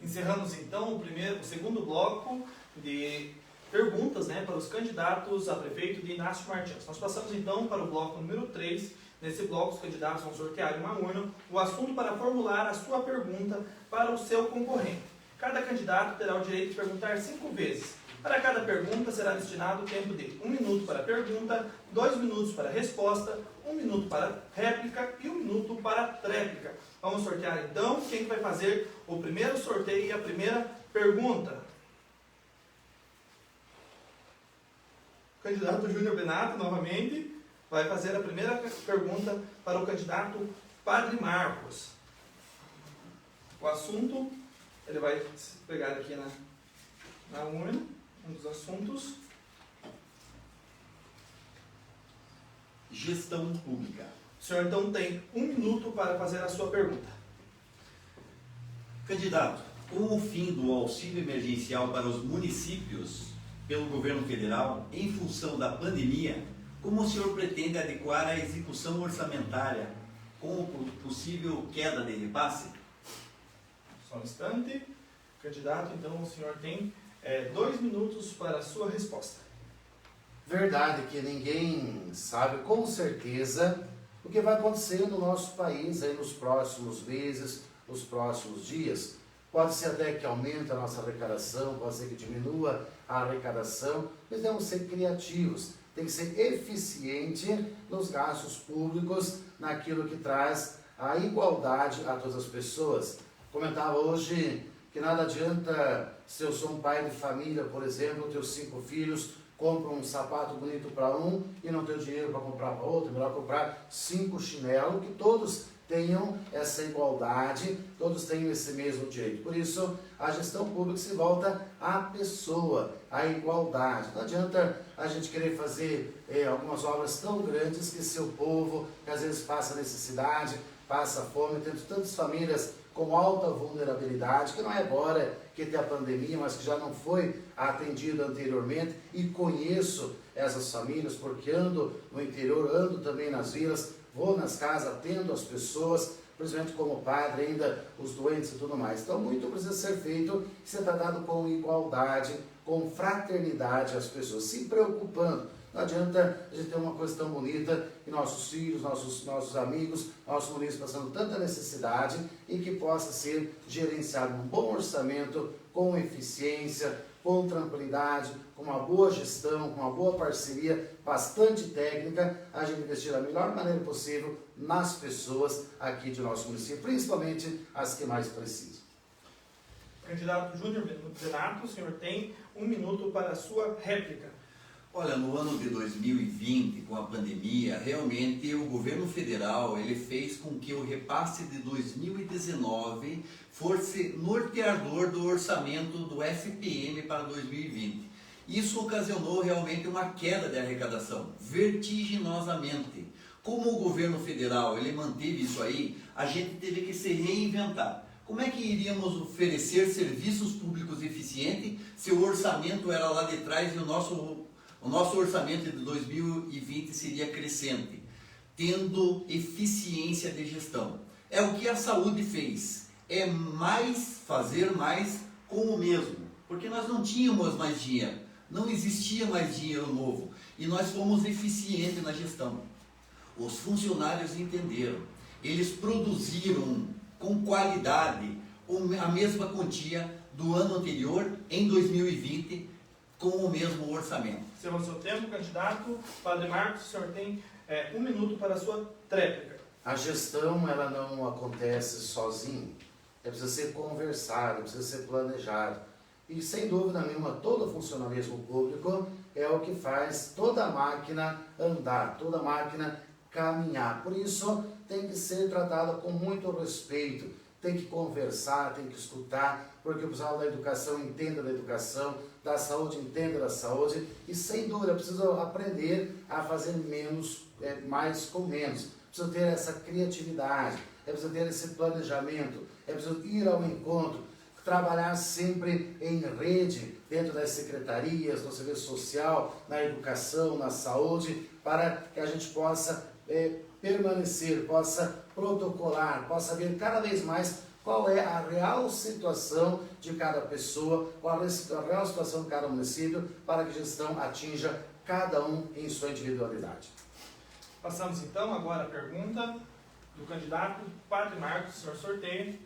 Encerramos então o segundo bloco de perguntas, para os candidatos a prefeito de Inácio Martins. Nós passamos então para o bloco número 3. Nesse bloco, os candidatos vão sortear em uma urna o assunto para formular a sua pergunta para o seu concorrente. Cada candidato terá o direito de perguntar 5 vezes. Para cada pergunta será destinado o tempo de 1 minuto para a pergunta, 2 minutos para a resposta, 1 minuto para a réplica e 1 minuto para a tréplica. Vamos sortear então quem vai fazer o primeiro sorteio e a primeira pergunta. Candidato Júnior Benato, novamente. vai fazer a primeira pergunta para o candidato Padre Marcos. O assunto, ele vai pegar aqui na urna, um dos assuntos. Gestão pública. O senhor então tem 1 minuto para fazer a sua pergunta. Candidato, com o fim do auxílio emergencial para os municípios pelo governo federal em função da pandemia, como o senhor pretende adequar a execução orçamentária com possível queda de repasse? Só um instante. Candidato, então o senhor tem 2 minutos para a sua resposta. Verdade que ninguém sabe com certeza o que vai acontecer no nosso país aí nos próximos meses, nos próximos dias. Pode ser até que aumente a nossa arrecadação, pode ser que diminua a arrecadação, mas devemos ser criativos, tem que ser eficiente nos gastos públicos, naquilo que traz a igualdade a todas as pessoas. Comentava hoje que nada adianta se eu sou um pai de família, por exemplo, tenho 5 filhos, compro um sapato bonito para um e não tenho dinheiro para comprar para outro, é melhor comprar 5 chinelos, que todos tenham essa igualdade, todos tenham esse mesmo direito. Por isso, a gestão pública se volta à pessoa, à igualdade. Não adianta a gente querer fazer algumas obras tão grandes que seu povo, que às vezes passa necessidade, passa fome, temos tantas famílias com alta vulnerabilidade, que não é agora que tem a pandemia, mas que já não foi atendido anteriormente, e conheço essas famílias porque ando no interior, ando também nas vilas, vou nas casas, atendo as pessoas, principalmente como padre, ainda os doentes e tudo mais. Então, muito precisa ser feito, ser tratado com igualdade, com fraternidade às pessoas, se preocupando. Não adianta a gente ter uma coisa tão bonita e nossos filhos, nossos amigos, nossos munícipes passando tanta necessidade e que possa ser gerenciado um bom orçamento, com eficiência, com tranquilidade, com uma boa gestão, com uma boa parceria, bastante técnica, a gente investir da melhor maneira possível nas pessoas aqui de nosso município, principalmente as que mais precisam. Candidato Júnior Benato, o senhor tem 1 minuto para a sua réplica. Olha, no ano de 2020, com a pandemia, realmente o governo federal ele fez com que o repasse de 2019 fosse norteador do orçamento do FPM para 2020. Isso ocasionou realmente uma queda de arrecadação, vertiginosamente. Como o governo federal ele manteve isso aí, a gente teve que se reinventar. Como é que iríamos oferecer serviços públicos eficientes se o orçamento era lá de trás e o nosso orçamento de 2020 seria crescente, tendo eficiência de gestão? É o que a saúde fez, é fazer mais com o mesmo, porque nós não tínhamos mais dinheiro, não existia mais dinheiro novo, e nós fomos eficientes na gestão. Os funcionários entenderam, eles produziram com qualidade a mesma quantia do ano anterior, em 2020, com o mesmo orçamento. Encerrou o seu tempo, candidato. Padre Marcos, o senhor tem 1 minuto para a sua tréplica. A gestão, ela não acontece sozinha. É preciso ser conversado, é preciso ser planejado. E, sem dúvida nenhuma, todo funcionalismo público é o que faz toda a máquina andar, toda a máquina caminhar. Por isso, tem que ser tratada com muito respeito, tem que conversar, tem que escutar, porque o pessoal da educação entenda da educação, da saúde entenda da saúde, e sem dúvida, precisa aprender a fazer mais com menos. Precisa ter essa criatividade, é preciso ter esse planejamento, é preciso ir ao encontro, trabalhar sempre em rede, dentro das secretarias, no serviço social, na educação, na saúde, para que a gente possa permanecer, possa protocolar, possa ver cada vez mais qual é a real situação de cada pessoa, qual é a real situação de cada município, para que a gestão atinja cada um em sua individualidade. Passamos então agora a pergunta do candidato Padre Marcos, senhor sorteio.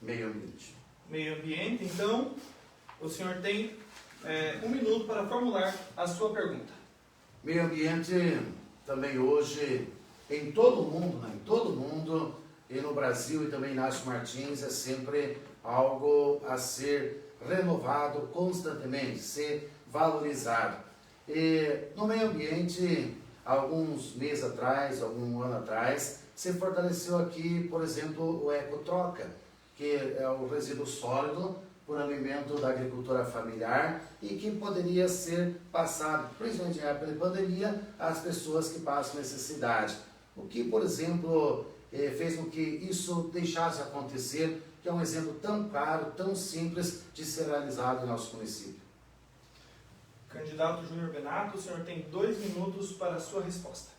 Meio ambiente. Meio ambiente, então, o senhor tem 1 minuto para formular a sua pergunta. Meio ambiente também hoje, em todo o mundo, né? Em todo o mundo, e no Brasil e também Inácio Martins, é sempre algo a ser renovado constantemente, ser valorizado. E no meio ambiente, alguns meses atrás, algum ano atrás, se fortaleceu aqui, por exemplo, o ecotroca, que é o resíduo sólido por alimento da agricultura familiar e que poderia ser passado, principalmente em época de pandemia, às pessoas que passam necessidade. O que, por exemplo, fez com que isso deixasse acontecer, que é um exemplo tão claro, tão simples de ser realizado em nosso município. Candidato Júnior Benato, o senhor tem 2 minutos para a sua resposta.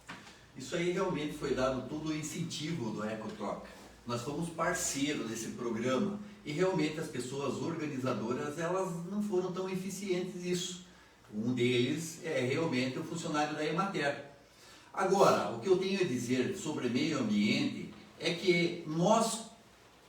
Isso aí realmente foi dado todo o incentivo do Ecotroca. Nós fomos parceiros desse programa e realmente as pessoas organizadoras elas não foram tão eficientes nisso. Um deles é realmente o funcionário da Emater. Agora, o que eu tenho a dizer sobre meio ambiente é que nós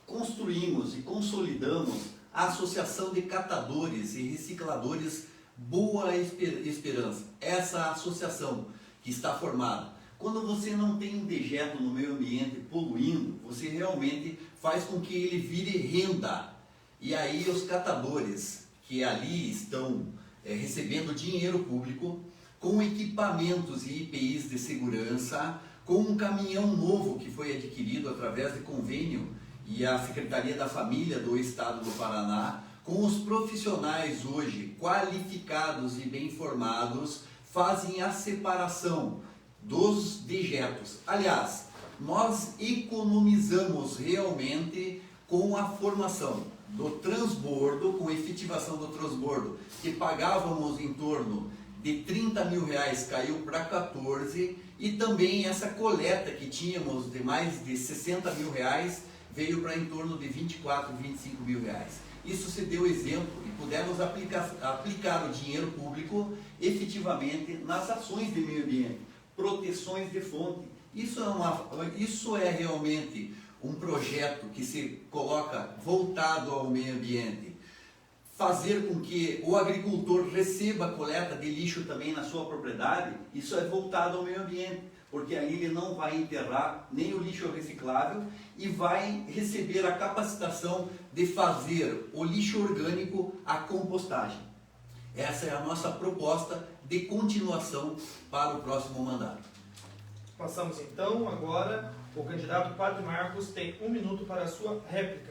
construímos e consolidamos a Associação de Catadores e Recicladores Boa Esperança. Essa associação que está formada. Quando você não tem um dejeto no meio ambiente poluindo, você realmente faz com que ele vire renda. E aí os catadores que ali estão recebendo dinheiro público, com equipamentos e IPIs de segurança, com um caminhão novo que foi adquirido através de convênio e a Secretaria da Família do Estado do Paraná, com os profissionais hoje qualificados e bem formados, fazem a separação dos dejetos. Aliás, nós economizamos realmente com a formação do transbordo, com a efetivação do transbordo, que pagávamos em torno de 30 mil reais, caiu para 14, e também essa coleta que tínhamos de mais de 60 mil reais, veio para em torno de 24, 25 mil reais. Isso se deu exemplo e pudemos aplicar o dinheiro público efetivamente nas ações de meio ambiente, proteções de fonte. Isso é realmente um projeto que se coloca voltado ao meio ambiente. Fazer com que o agricultor receba a coleta de lixo também na sua propriedade, isso é voltado ao meio ambiente, porque aí ele não vai enterrar nem o lixo reciclável e vai receber a capacitação de fazer o lixo orgânico a compostagem. Essa é a nossa proposta de continuação para o próximo mandato. Passamos então agora, o candidato Padre Marcos tem 1 minuto para a sua réplica.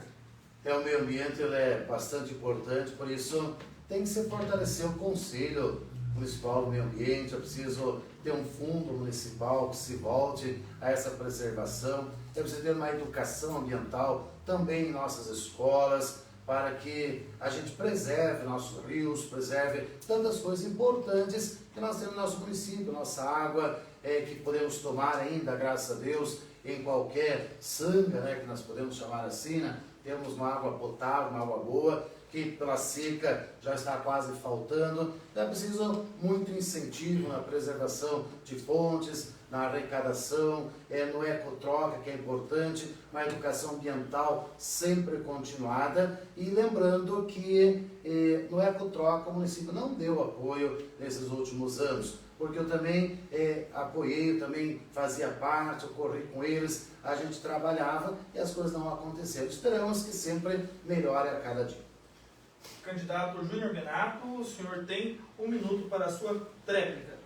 O meio ambiente ele é bastante importante, por isso tem que se fortalecer o Conselho Municipal do Meio Ambiente. É preciso ter um fundo municipal que se volte a essa preservação. É preciso ter uma educação ambiental também em nossas escolas, para que a gente preserve nossos rios, preserve tantas coisas importantes que nós temos no nosso município, nossa água, que podemos tomar ainda, graças a Deus, em qualquer sanga, que nós podemos chamar assim, Temos uma água potável, uma água boa, que pela seca já está quase faltando. É preciso muito incentivo na preservação de fontes, na arrecadação, no ecotroca, que é importante, uma educação ambiental sempre continuada. E lembrando que no ecotroca o município não deu apoio nesses últimos anos, porque eu também apoiei, eu também fazia parte, eu corri com eles, a gente trabalhava e as coisas não aconteceram. Esperamos que sempre melhore a cada dia. Candidato Júnior Benato, o senhor tem 1 minuto para a sua tréplica.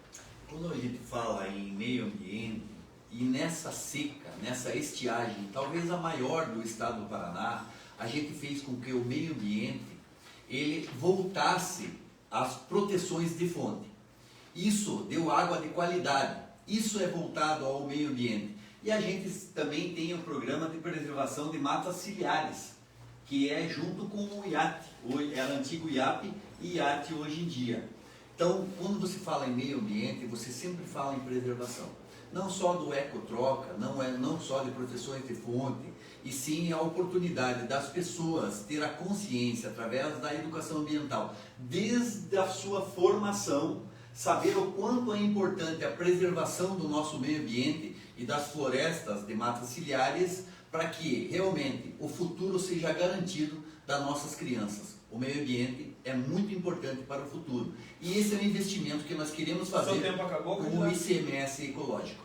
Quando a gente fala em meio ambiente, e nessa seca, nessa estiagem, talvez a maior do estado do Paraná, a gente fez com que o meio ambiente ele voltasse às proteções de fonte. Isso deu água de qualidade, isso é voltado ao meio ambiente. E a gente também tem o programa de preservação de matas ciliares, que é junto com o IAT, era antigo IAP e IAT hoje em dia. Então, quando você fala em meio ambiente, você sempre fala em preservação. Não só do ecotroca, não só de proteções de fonte, e sim a oportunidade das pessoas ter a consciência, através da educação ambiental, desde a sua formação, saber o quanto é importante a preservação do nosso meio ambiente e das florestas de matas ciliares, para que realmente o futuro seja garantido das nossas crianças. O meio ambiente é muito importante para o futuro. E esse é o investimento que nós queremos fazer com o ICMS ecológico.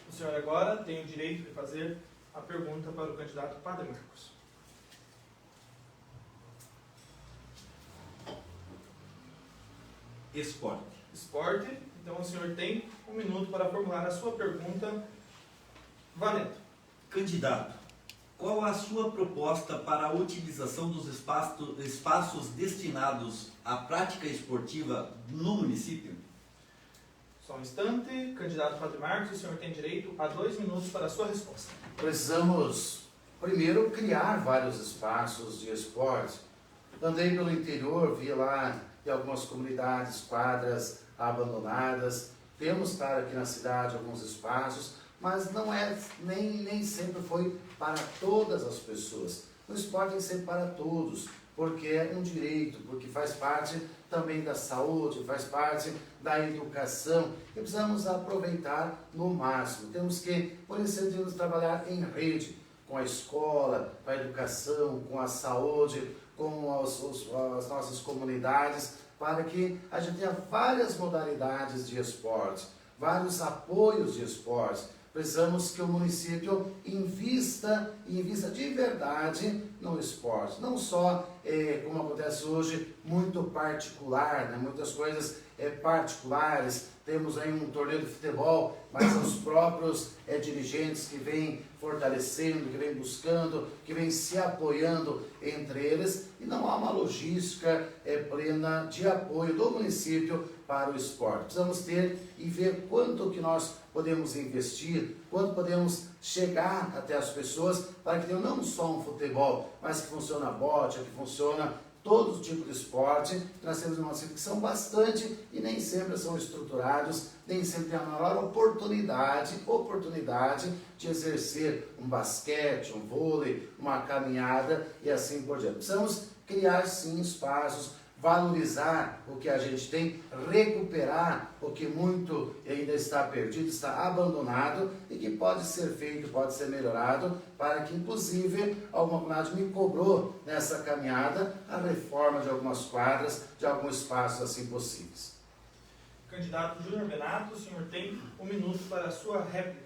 O senhor agora tem o direito de fazer a pergunta para o candidato Padre Marcos. esporte. Esporte. Então o senhor tem 1 minuto para formular a sua pergunta. Valendo. Candidato, qual a sua proposta para a utilização dos espaços destinados à prática esportiva no município? Só um instante. Candidato Padre Marcos, o senhor tem direito a 2 minutos para a sua resposta. Precisamos, primeiro, criar vários espaços de esporte. Andei pelo interior, vi lá em algumas comunidades, quadras abandonadas. Temos, claro, aqui na cidade alguns espaços, mas não é, nem sempre foi para todas as pessoas. O esporte tem que ser para todos, porque é um direito, porque faz parte também da saúde, faz parte da educação, e precisamos aproveitar no máximo. Temos que, por isso, temos que trabalhar em rede, com a escola, com a educação, com a saúde, com as nossas comunidades, para que a gente tenha várias modalidades de esporte, vários apoios de esporte. Precisamos que o município invista de verdade no esporte. Não só, como acontece hoje, muito particular, né? Muitas coisas particulares. Temos aí um torneio de futebol, mas os próprios dirigentes que vêm fortalecendo, que vêm buscando, que vêm se apoiando entre eles, e não há uma logística plena de apoio do município para o esporte. Precisamos ter e ver quanto que nós podemos investir, quanto podemos chegar até as pessoas para que tenham não só um futebol, mas que funcione a bote, que funciona todo tipo de esporte. Nós temos um município que são bastante e nem sempre são estruturados, nem sempre tem a maior oportunidade de exercer um basquete, um vôlei, uma caminhada e assim por diante. Precisamos criar sim espaços, valorizar o que a gente tem, recuperar o que muito ainda está perdido, está abandonado e que pode ser feito, pode ser melhorado, para que inclusive alguma comunidade me cobrou nessa caminhada a reforma de algumas quadras, de alguns espaços assim possíveis. Candidato Júnior Benato, o senhor tem 1 minuto para a sua réplica.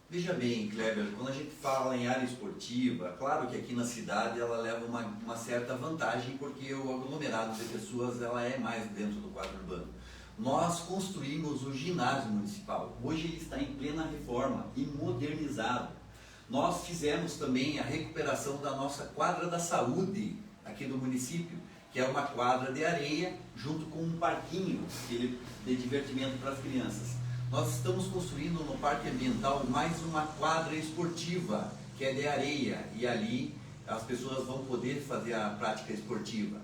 Veja bem, Kleber, quando a gente fala em área esportiva, claro que aqui na cidade ela leva uma certa vantagem, porque o aglomerado de pessoas ela é mais dentro do quadro urbano. Nós construímos o ginásio municipal, hoje ele está em plena reforma e modernizado. Nós fizemos também a recuperação da nossa quadra da saúde aqui do município, que é uma quadra de areia junto com um parquinho de divertimento para as crianças. Nós estamos construindo no Parque Ambiental mais uma quadra esportiva, que é de areia, e ali as pessoas vão poder fazer a prática esportiva.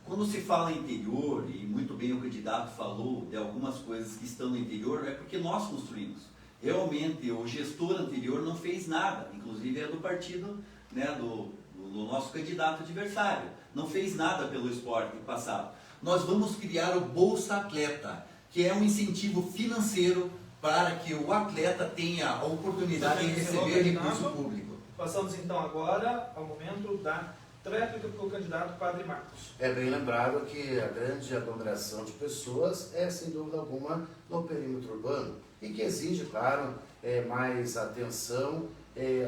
Quando se fala em interior, e muito bem o candidato falou de algumas coisas que estão no interior, é porque nós construímos. Realmente, o gestor anterior não fez nada, inclusive é do partido, né, do nosso candidato adversário. Não fez nada pelo esporte passado. Nós vamos criar o Bolsa Atleta, que é um incentivo financeiro para que o atleta tenha a oportunidade de receber recurso público. Passamos então agora ao momento da tréplica para o candidato Padre Marcos. É bem lembrado que a grande aglomeração de pessoas é, sem dúvida alguma, no perímetro urbano, e que exige, claro, mais atenção,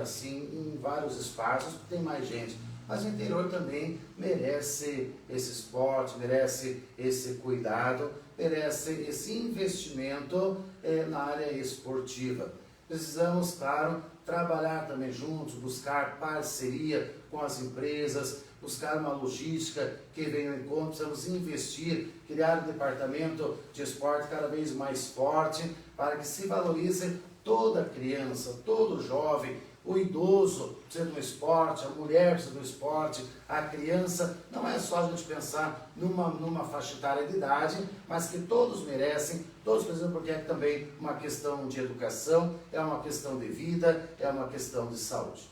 assim, em vários espaços, porque tem mais gente. Mas o interior também merece esse esporte, merece esse cuidado, merece esse investimento na área esportiva. Precisamos, claro, trabalhar também juntos, buscar parceria com as empresas, buscar uma logística que venha ao encontro. Precisamos investir, criar um departamento de esporte cada vez mais forte, para que se valorize toda criança, todo jovem. O idoso precisa do esporte, a mulher precisa do esporte, a criança. Não é só a gente pensar numa faixa etária de idade, mas que todos merecem, todos precisam, porque é também uma questão de educação, é uma questão de vida, é uma questão de saúde.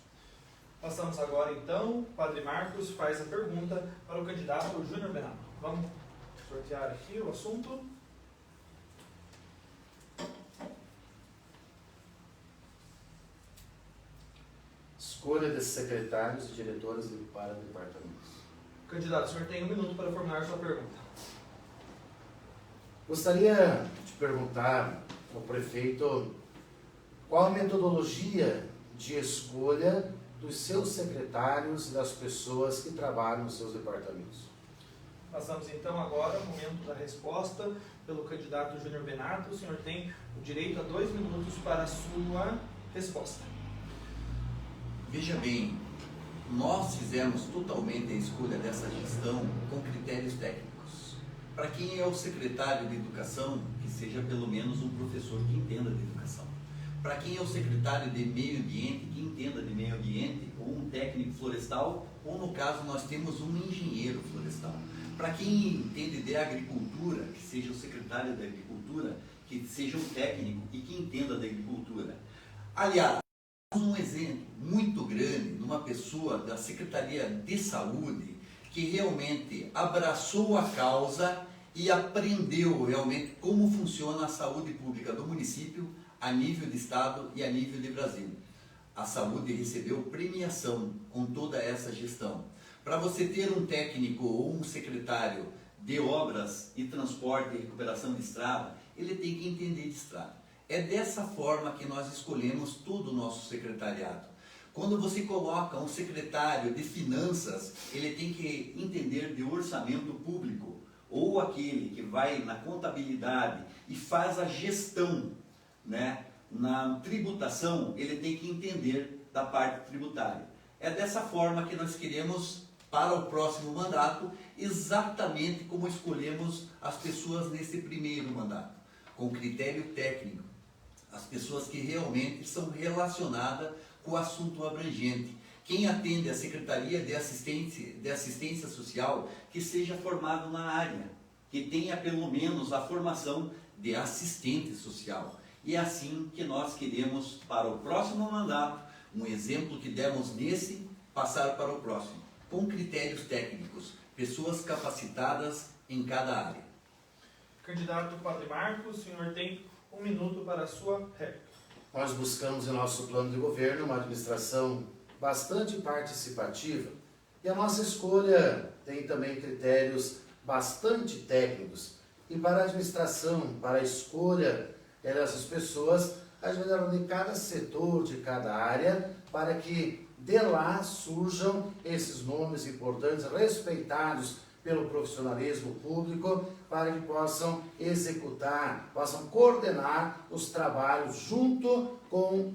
Passamos agora então, Padre Marcos faz a pergunta para o candidato Júnior Benato. Vamos sortear aqui o assunto. Escolha de secretários e diretores para departamentos. Candidato, o senhor tem 1 minuto para formular sua pergunta. Gostaria de perguntar ao prefeito qual a metodologia de escolha dos seus secretários e das pessoas que trabalham nos seus departamentos. Passamos então agora ao momento da resposta pelo candidato Júnior Benato. O senhor tem o direito a 2 minutos para a sua resposta. Veja bem, nós fizemos totalmente a escolha dessa gestão com critérios técnicos. Para quem é o secretário de educação, que seja pelo menos um professor que entenda de educação. Para quem é o secretário de meio ambiente, que entenda de meio ambiente, ou um técnico florestal, ou no caso nós temos um engenheiro florestal. Para quem entende de agricultura, que seja o secretário da agricultura, que seja um técnico e que entenda da agricultura. Aliás, um exemplo muito grande numa pessoa da Secretaria de Saúde que realmente abraçou a causa e aprendeu realmente como funciona a saúde pública do município a nível de estado e a nível de Brasil. A saúde recebeu premiação com toda essa gestão. Para você ter um técnico ou um secretário de obras e transporte e recuperação de estrada, ele tem que entender de estrada. É dessa forma que nós escolhemos todo o nosso secretariado. Quando você coloca um secretário de finanças, ele tem que entender de orçamento público, ou aquele que vai na contabilidade e faz a gestão, né, na tributação, ele tem que entender da parte tributária. É dessa forma que nós queremos, para o próximo mandato, exatamente como escolhemos as pessoas nesse primeiro mandato, com critério técnico. As pessoas que realmente são relacionadas com o assunto abrangente. Quem atende a Secretaria de Assistência Social, que seja formado na área, que tenha pelo menos a formação de assistente social. E é assim que nós queremos, para o próximo mandato, um exemplo que demos nesse, passar para o próximo, com critérios técnicos, pessoas capacitadas em cada área. Candidato Padre Marcos, o senhor tem 1 minuto para a sua réplica. Nós buscamos em nosso plano de governo uma administração bastante participativa e a nossa escolha tem também critérios bastante técnicos. E para a administração, para a escolha dessas pessoas, a gente vai de cada setor, de cada área, para que de lá surjam esses nomes importantes, respeitados pelo profissionalismo público, para que possam executar, possam coordenar os trabalhos junto com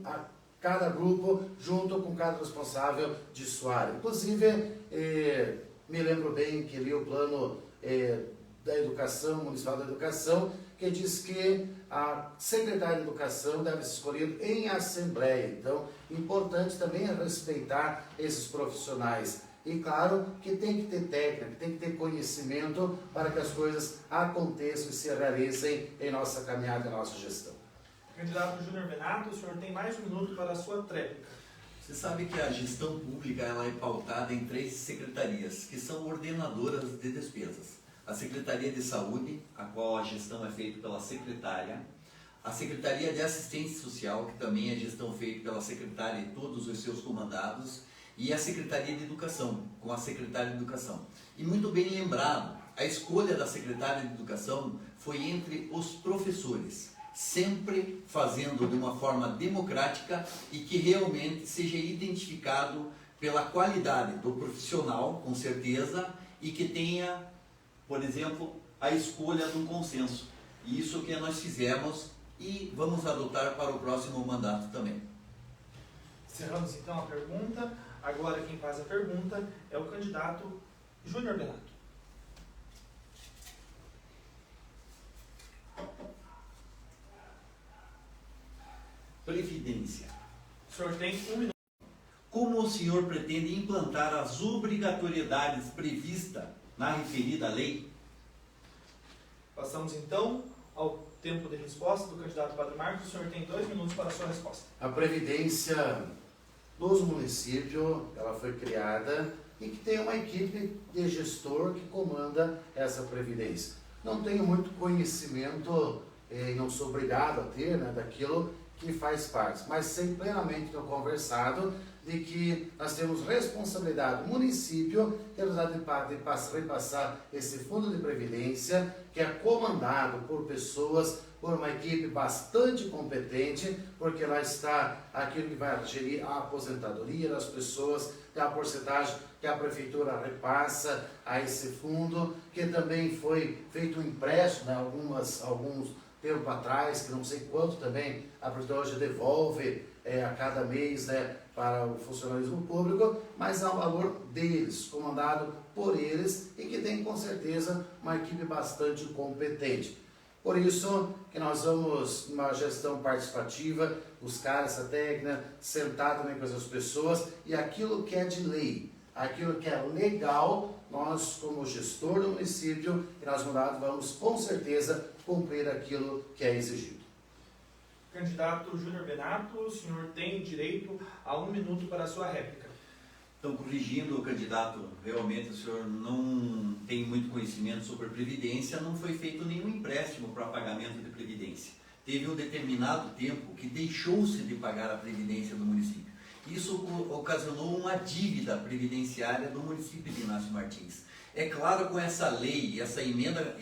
cada grupo, junto com cada responsável de sua área. Inclusive, me lembro bem que li o plano da Educação, Municipal da Educação, que diz que a secretária de Educação deve ser escolhida em assembleia. Então, importante também é respeitar esses profissionais. E claro que tem que ter técnica, tem que ter conhecimento para que as coisas aconteçam e se realizem em nossa caminhada, em nossa gestão. Candidato Júnior Benato, o senhor tem mais 1 minuto para a sua tréplica. Você sabe que a gestão pública ela é pautada em 3 secretarias, que são ordenadoras de despesas. A Secretaria de Saúde, a qual a gestão é feita pela secretária, a Secretaria de Assistência Social, que também é gestão feita pela secretária e todos os seus comandados, e a Secretaria de Educação, com a secretária de Educação. E muito bem lembrado, a escolha da secretária de Educação foi entre os professores, sempre fazendo de uma forma democrática e que realmente seja identificado pela qualidade do profissional, com certeza, e que tenha, por exemplo, a escolha de um consenso. E isso que nós fizemos e vamos adotar para o próximo mandato também. Encerramos então a pergunta. Agora quem faz a pergunta é o candidato Júnior Benato. Previdência. O senhor tem 1 minuto. Como o senhor pretende implantar as obrigatoriedades previstas na referida lei? Passamos então ao tempo de resposta do candidato Padre Marcos. O senhor tem 2 minutos para a sua resposta. A Previdência dos municípios, ela foi criada e que tem uma equipe de gestor que comanda essa Previdência. Não tenho muito conhecimento e não sou obrigado a ter, né, daquilo que faz parte, mas sei plenamente, estou conversado, de que nós temos responsabilidade, o município tem de repassar esse fundo de previdência, que é comandado por pessoas, por uma equipe bastante competente, porque lá está aquilo que vai gerir a aposentadoria das pessoas, que é a porcentagem que a prefeitura repassa a esse fundo, que também foi feito um empréstimo, né, alguns tempo atrás, que não sei quanto também a prefeitura hoje devolve a cada mês, né, para o funcionalismo público, mas há um valor deles, comandado por eles e que tem com certeza uma equipe bastante competente. Por isso que nós vamos, numa gestão participativa, buscar essa técnica, sentar também com essas pessoas e aquilo que é de lei, aquilo que é legal, nós como gestor do município e nós mandados vamos com certeza cumprir aquilo que é exigido. Candidato Júnior Benato, o senhor tem direito a 1 minuto para a sua réplica. Então, corrigindo o candidato, realmente o senhor não tem muito conhecimento sobre Previdência, não foi feito nenhum empréstimo para pagamento de Previdência. Teve um determinado tempo que deixou-se de pagar a Previdência do município. Isso ocasionou uma dívida previdenciária do município de Inácio Martins. É claro, com essa lei, essa emenda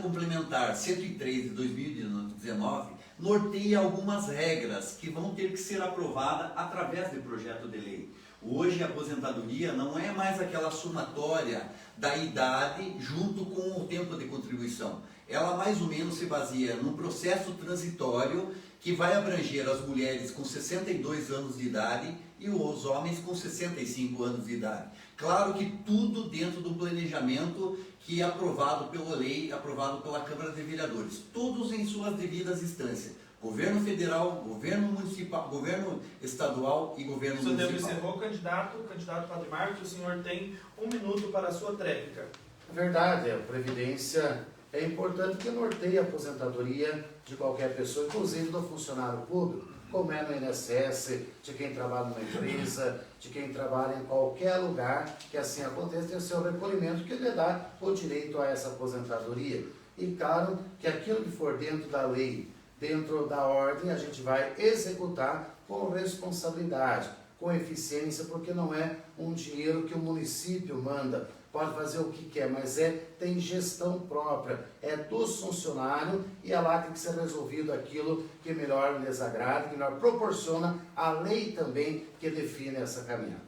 complementar 103 de 2019, norteia algumas regras que vão ter que ser aprovadas através de projeto de lei. Hoje a aposentadoria não é mais aquela somatória da idade junto com o tempo de contribuição. Ela mais ou menos se baseia num processo transitório que vai abranger as mulheres com 62 anos de idade e os homens com 65 anos de idade. Claro que tudo dentro do planejamento que é aprovado pela lei, aprovado pela Câmara de Vereadores, todos em suas devidas instâncias, governo federal, governo municipal, governo estadual e governo municipal. O senhor encerrou, candidato Padre Marcos, o senhor tem 1 minuto para a sua tréplica. Verdade, a Previdência é importante que norteie a aposentadoria de qualquer pessoa, inclusive do funcionário público, como é no INSS, de quem trabalha numa empresa, de quem trabalha em qualquer lugar que assim aconteça, tem o seu recolhimento que lhe dá o direito a essa aposentadoria. E claro que aquilo que for dentro da lei, dentro da ordem, a gente vai executar com responsabilidade, com eficiência, porque não é um dinheiro que o município manda, pode fazer o que quer, mas tem gestão própria, é dos funcionários e é lá que tem que ser resolvido aquilo que melhor lhes agrada, que melhor proporciona a lei também que define essa caminhada.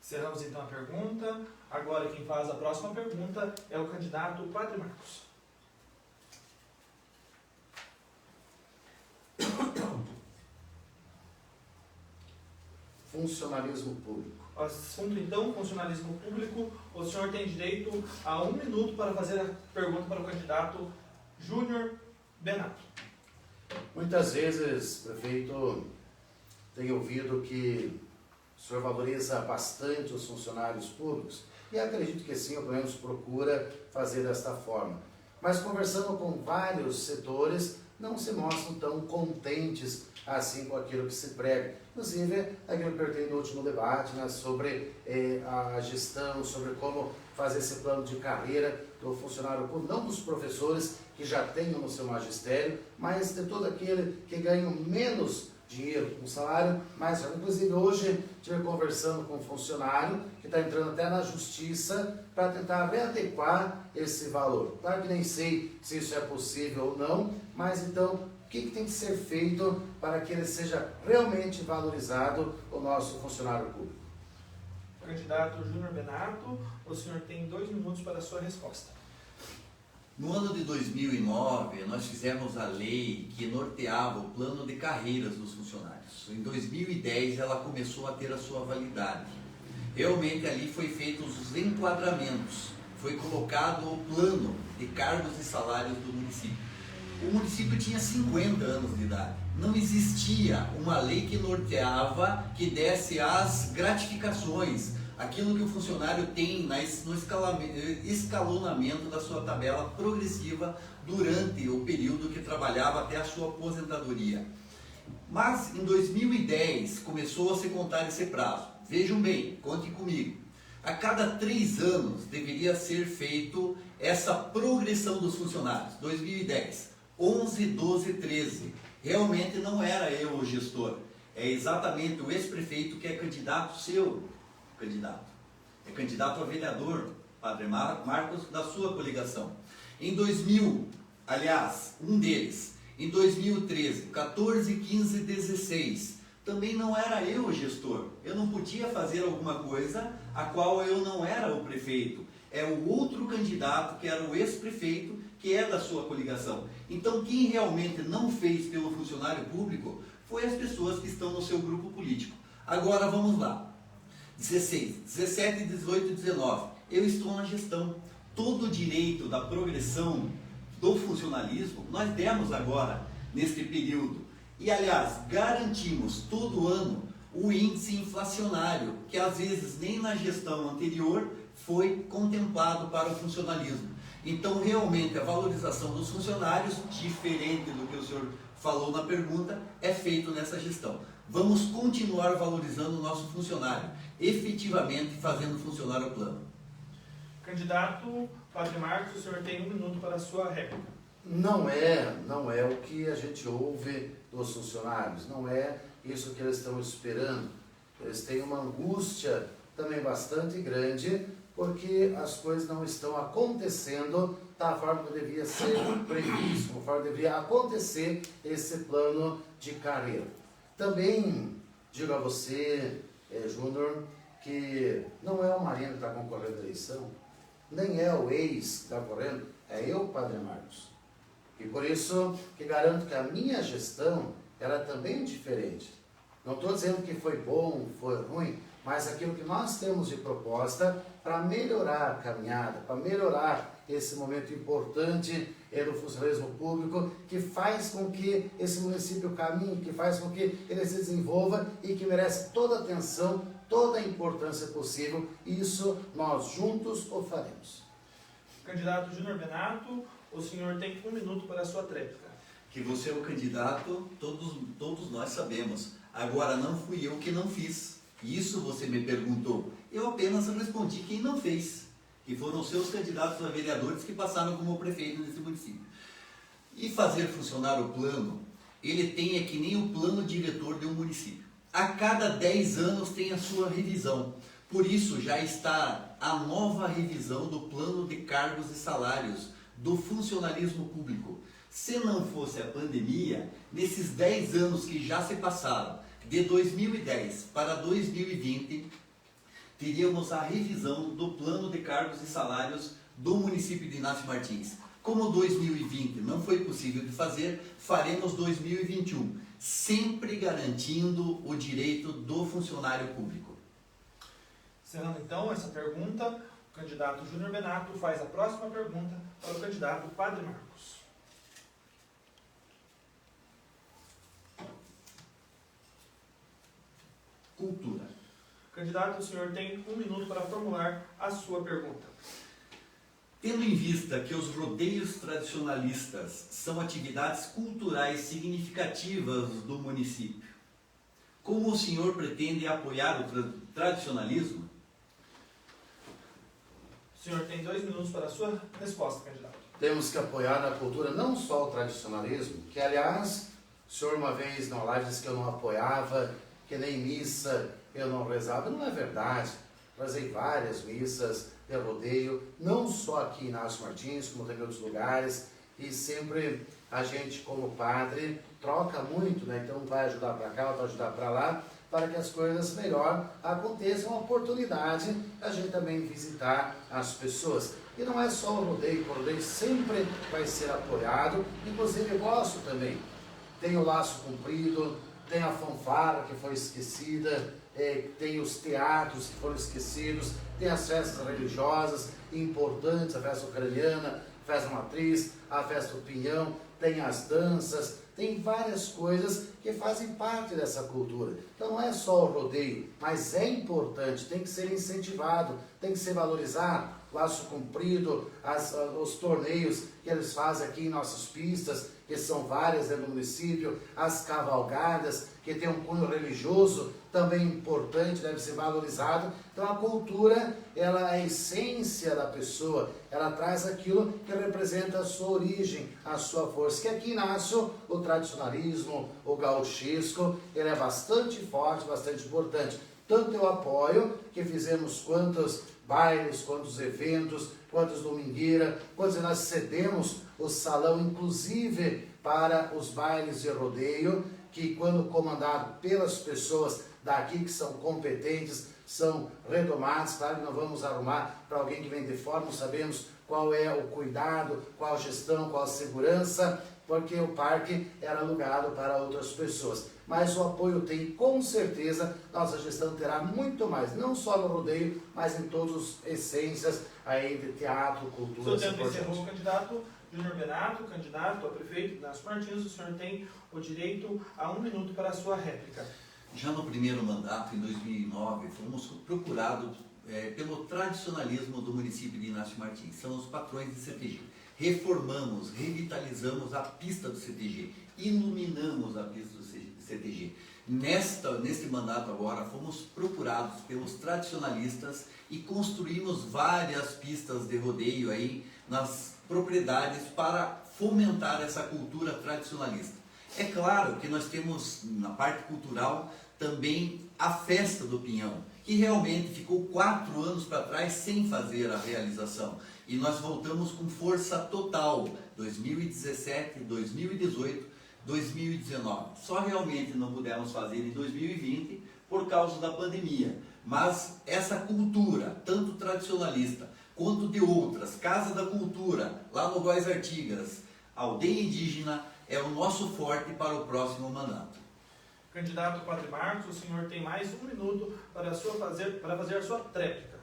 Encerramos então a pergunta. Agora quem faz a próxima pergunta é o candidato Padre Marcos. Funcionalismo público. Assunto então, funcionalismo público. O senhor tem direito a 1 minuto para fazer a pergunta para o candidato Júnior Benato. Muitas vezes, prefeito, tenho ouvido que o senhor valoriza bastante os funcionários públicos e acredito que sim, ou pelo menos procura fazer desta forma. Mas conversando com vários setores, não se mostram tão contentes assim com aquilo que se prega. Inclusive, aquilo que eu perguntei no último debate, né, sobre a gestão, sobre como fazer esse plano de carreira do funcionário público, não dos professores que já tenham no seu magistério, mas de todo aquele que ganha menos dinheiro, um salário mais alto. Inclusive, hoje estive conversando com um funcionário que está entrando até na justiça para tentar readequar esse valor. Claro que nem sei se isso é possível ou não, mas então, o que tem que ser feito para que ele seja realmente valorizado, o nosso funcionário público? Candidato Júnior Benato, o senhor tem 2 minutos para a sua resposta. No ano de 2009, nós fizemos a lei que norteava o plano de carreiras dos funcionários. Em 2010, ela começou a ter a sua validade. Realmente, ali foi feitos os enquadramentos, foi colocado o plano de cargos e salários do município. O município tinha 50 anos de idade. Não existia uma lei que norteava, que desse as gratificações, aquilo que o funcionário tem no escalonamento da sua tabela progressiva durante o período que trabalhava até a sua aposentadoria. Mas em 2010 começou a se contar esse prazo. Vejam bem, contem comigo. A cada 3 anos deveria ser feito essa progressão dos funcionários. 2010, 11, 12, 13. Realmente não era eu o gestor. É exatamente o ex-prefeito que é candidato seu, candidato. É candidato a vereador, Padre Marcos, da sua coligação. Em 2000, aliás, um deles, em 2013, 14, 15, 16, também não era eu o gestor. Eu não podia fazer alguma coisa a qual eu não era o prefeito. É o outro candidato, que era o ex-prefeito, que é da sua coligação. Então, quem realmente não fez pelo funcionário público foi as pessoas que estão no seu grupo político. Agora, vamos lá. 16, 17, 18 e 19. Eu estou na gestão. Todo o direito da progressão do funcionalismo nós demos agora, neste período. E, aliás, garantimos todo ano o índice inflacionário, que às vezes nem na gestão anterior foi contemplado para o funcionalismo. Então, realmente, a valorização dos funcionários, diferente do que o senhor falou na pergunta, é feito nessa gestão. Vamos continuar valorizando o nosso funcionário, efetivamente fazendo funcionar o plano. Candidato Padre Marcos, o senhor tem 1 minuto para a sua réplica. Não é o que a gente ouve dos funcionários, não é isso que eles estão esperando. Eles têm uma angústia também bastante grande, porque as coisas não estão acontecendo da forma que devia ser previsto, conforme deveria acontecer esse plano de carreira. Também digo a você, Júnior, que não é o Marino que está concorrendo à eleição, nem é o ex que está correndo, é eu, Padre Marcos. E por isso que garanto que a minha gestão, ela é também diferente. Não estou dizendo que foi bom, foi ruim, mas aquilo que nós temos de proposta para melhorar a caminhada, para melhorar esse momento importante do funcionalismo público, que faz com que esse município caminhe, que faz com que ele se desenvolva e que merece toda a atenção, toda a importância possível. Isso nós juntos o faremos. Candidato Júnior Benato, o senhor tem 1 minuto para a sua tréplica. Que você é o candidato, todos nós sabemos. Agora, não fui eu que não fiz. Isso você me perguntou. Eu apenas respondi quem não fez, que foram os seus candidatos a vereadores que passaram como prefeito desse município. E fazer funcionar o plano, ele tem é que nem o plano diretor de um município. A cada 10 anos tem a sua revisão. Por isso já está a nova revisão do plano de cargos e salários do funcionalismo público. Se não fosse a pandemia, nesses 10 anos que já se passaram, de 2010 para 2020, teríamos a revisão do plano de cargos e salários do município de Inácio Martins. Como 2020 não foi possível de fazer, faremos 2021, sempre garantindo o direito do funcionário público. Encerrando então essa pergunta, o candidato Júnior Benato faz a próxima pergunta para o candidato Padre Marcos. Cultura. Candidato, o senhor tem 1 minuto para formular a sua pergunta. Tendo em vista que os rodeios tradicionalistas são atividades culturais significativas do município, como o senhor pretende apoiar o tradicionalismo? O senhor tem 2 minutos para a sua resposta, candidato. Temos que apoiar na cultura não só o tradicionalismo, que aliás, o senhor uma vez na live disse que eu não apoiava, que nem missa eu não rezava. Não é verdade. Rezei várias missas de rodeio, não só aqui em Inácio Martins, como também em outros lugares, e sempre a gente, como padre, troca muito, né? Então vai ajudar para cá, vai ajudar para lá, para que as coisas melhor aconteçam, uma oportunidade a gente também visitar as pessoas. E não é só o rodeio sempre vai ser apoiado, inclusive eu gosto também. Tem o laço comprido, tem a fanfarra que foi esquecida, tem os teatros que foram esquecidos, tem as festas religiosas importantes, a festa ucraniana, a festa matriz, a festa do pinhão, tem as danças, tem várias coisas que fazem parte dessa cultura. Então não é só o rodeio, mas é importante, tem que ser incentivado, tem que ser valorizado. Laço comprido, os torneios que eles fazem aqui em nossas pistas, que que são várias dentro do município, as cavalgadas, que tem um cunho religioso também importante, deve ser valorizado. Então a cultura, ela é a essência da pessoa, ela traz aquilo que representa a sua origem, a sua força. Que aqui nasce o tradicionalismo, o gauchesco, ele é bastante forte, bastante importante. Tanto eu apoio, que fizemos quantos bailes, quantos eventos, quantos domingueira, quantos nós cedemos o salão, inclusive para os bailes de rodeio, que quando comandado pelas pessoas daqui que são competentes, são renomados, claro que não vamos arrumar para alguém que vem de fora, não sabemos qual é o cuidado, qual a gestão, qual a segurança, porque o parque era alugado para outras pessoas. Mas o apoio tem, com certeza, nossa gestão terá muito mais, não só no rodeio, mas em todas as essências aí de teatro, cultura. Seu tempo encerrou, candidato Júnior Benato, candidato a prefeito Inácio Martins. O senhor tem o direito a 1 minuto para a sua réplica. Já no primeiro mandato, em 2009, fomos procurados pelo tradicionalismo do município de Inácio Martins. São os patrões de CTG. Reformamos, revitalizamos a pista do CTG, iluminamos a pista do CTG. Neste mandato agora, fomos procurados pelos tradicionalistas e construímos várias pistas de rodeio aí nas propriedades para fomentar essa cultura tradicionalista. É claro que nós temos na parte cultural também a Festa do Pinhão, que realmente ficou 4 anos para trás sem fazer a realização. E nós voltamos com força total, 2017, 2018, 2019. Só realmente não pudemos fazer em 2020 por causa da pandemia. Mas essa cultura, tanto tradicionalista quanto de outras, Casa da Cultura, lá no Góis Artigas, aldeia indígena, é o nosso forte para o próximo mandato. Candidato Padre Marcos, o senhor tem mais 1 minuto para fazer a sua tréplica.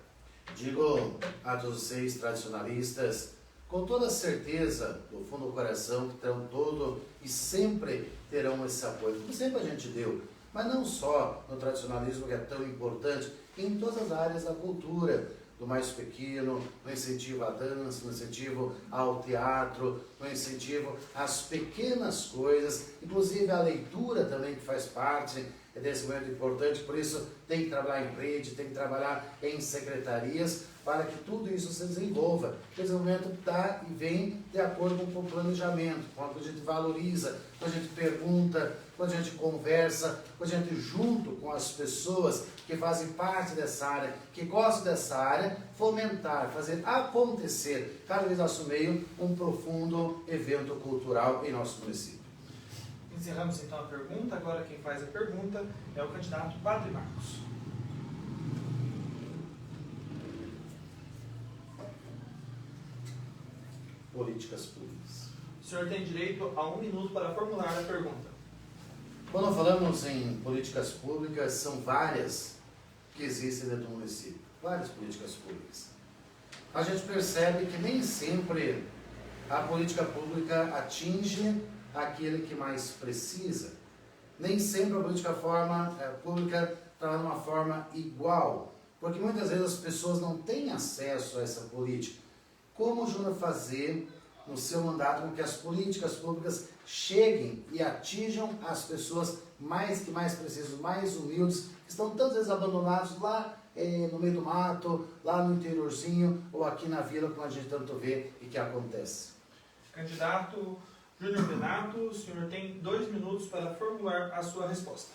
Digo a todos vocês tradicionalistas, com toda certeza, do fundo do coração, que terão todo e sempre terão esse apoio, porque sempre a gente deu, mas não só no tradicionalismo, que é tão importante, em todas as áreas da cultura, do mais pequeno, no incentivo à dança, no incentivo ao teatro, no incentivo às pequenas coisas, inclusive a leitura também, que faz parte desse momento importante. Por isso tem que trabalhar em rede, tem que trabalhar em secretarias, para que tudo isso se desenvolva. O desenvolvimento está e vem de acordo com o planejamento, quando a gente valoriza, quando a gente pergunta, quando a gente conversa, quando a gente junto com as pessoas que fazem parte dessa área, que gostam dessa área, fomentar, fazer acontecer, cada vez nosso meio, um profundo evento cultural em nosso município. Encerramos então a pergunta. Agora quem faz a pergunta é o candidato Padre Marcos. Políticas públicas. O senhor tem direito a 1 minuto para formular a pergunta. Quando falamos em políticas públicas, são várias que existem dentro do município. Várias políticas públicas. A gente percebe que nem sempre a política pública atinge aquele que mais precisa. Nem sempre a política pública trabalha de uma forma igual, porque muitas vezes as pessoas não têm acesso a essa política. Como o Júnior fazer no seu mandato com que as políticas públicas cheguem e atinjam as pessoas que mais precisam, mais humildes, que estão tantas vezes abandonados lá no meio do mato, lá no interiorzinho, ou aqui na vila, como a gente tanto vê e que acontece. Candidato Júnior Benato, o senhor tem 2 minutos para formular a sua resposta.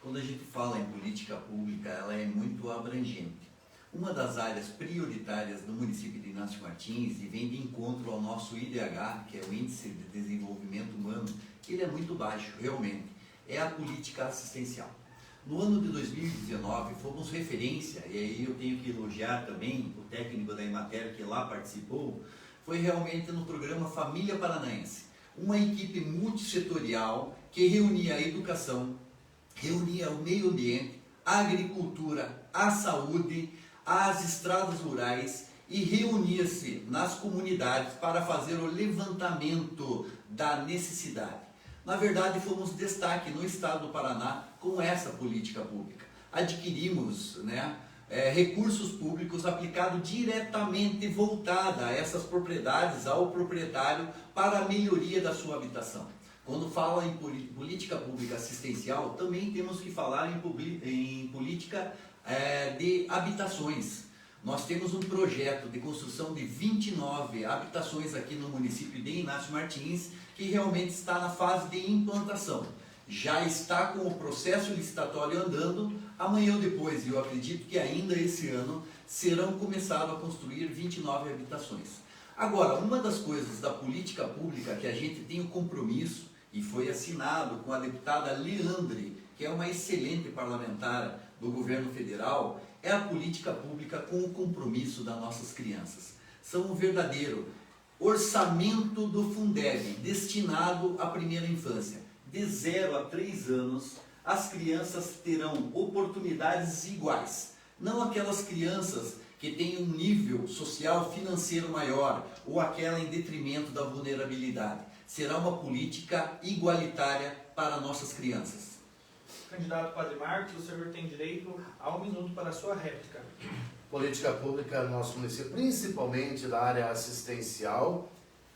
Quando a gente fala em política pública, ela é muito abrangente. Uma das áreas prioritárias do município de Inácio Martins, e vem de encontro ao nosso IDH, que é o Índice de Desenvolvimento Humano, que ele é muito baixo, realmente, é a política assistencial. No ano de 2019, fomos referência, e aí eu tenho que elogiar também o técnico da Emater que lá participou, foi realmente no programa Família Paranaense, uma equipe multissetorial que reunia a educação, reunia o meio ambiente, a agricultura, a saúde, as estradas rurais e reunia-se nas comunidades para fazer o levantamento da necessidade. Na verdade, fomos destaque no estado do Paraná com essa política pública. Adquirimos recursos públicos aplicados diretamente voltada a essas propriedades, ao proprietário, para a melhoria da sua habitação. Quando fala em política pública assistencial, também temos que falar em política de habitações. Nós temos um projeto de construção de 29 habitações aqui no município de Inácio Martins, que realmente está na fase de implantação. Já está com o processo licitatório andando, amanhã ou depois, eu acredito que ainda esse ano, serão começadas a construir 29 habitações. Agora, uma das coisas da política pública que a gente tem o compromisso, e foi assinado com a deputada Leandre, que é uma excelente parlamentar do governo federal, é a política pública com o compromisso das nossas crianças. São um verdadeiro orçamento do Fundeb, destinado à primeira infância. De 0 a 3 anos, as crianças terão oportunidades iguais. Não aquelas crianças que têm um nível social financeiro maior ou aquela em detrimento da vulnerabilidade. Será uma política igualitária para nossas crianças. Candidato Padre Marcos, o senhor tem direito a 1 minuto para a sua réplica. Política pública no nosso município, principalmente da área assistencial,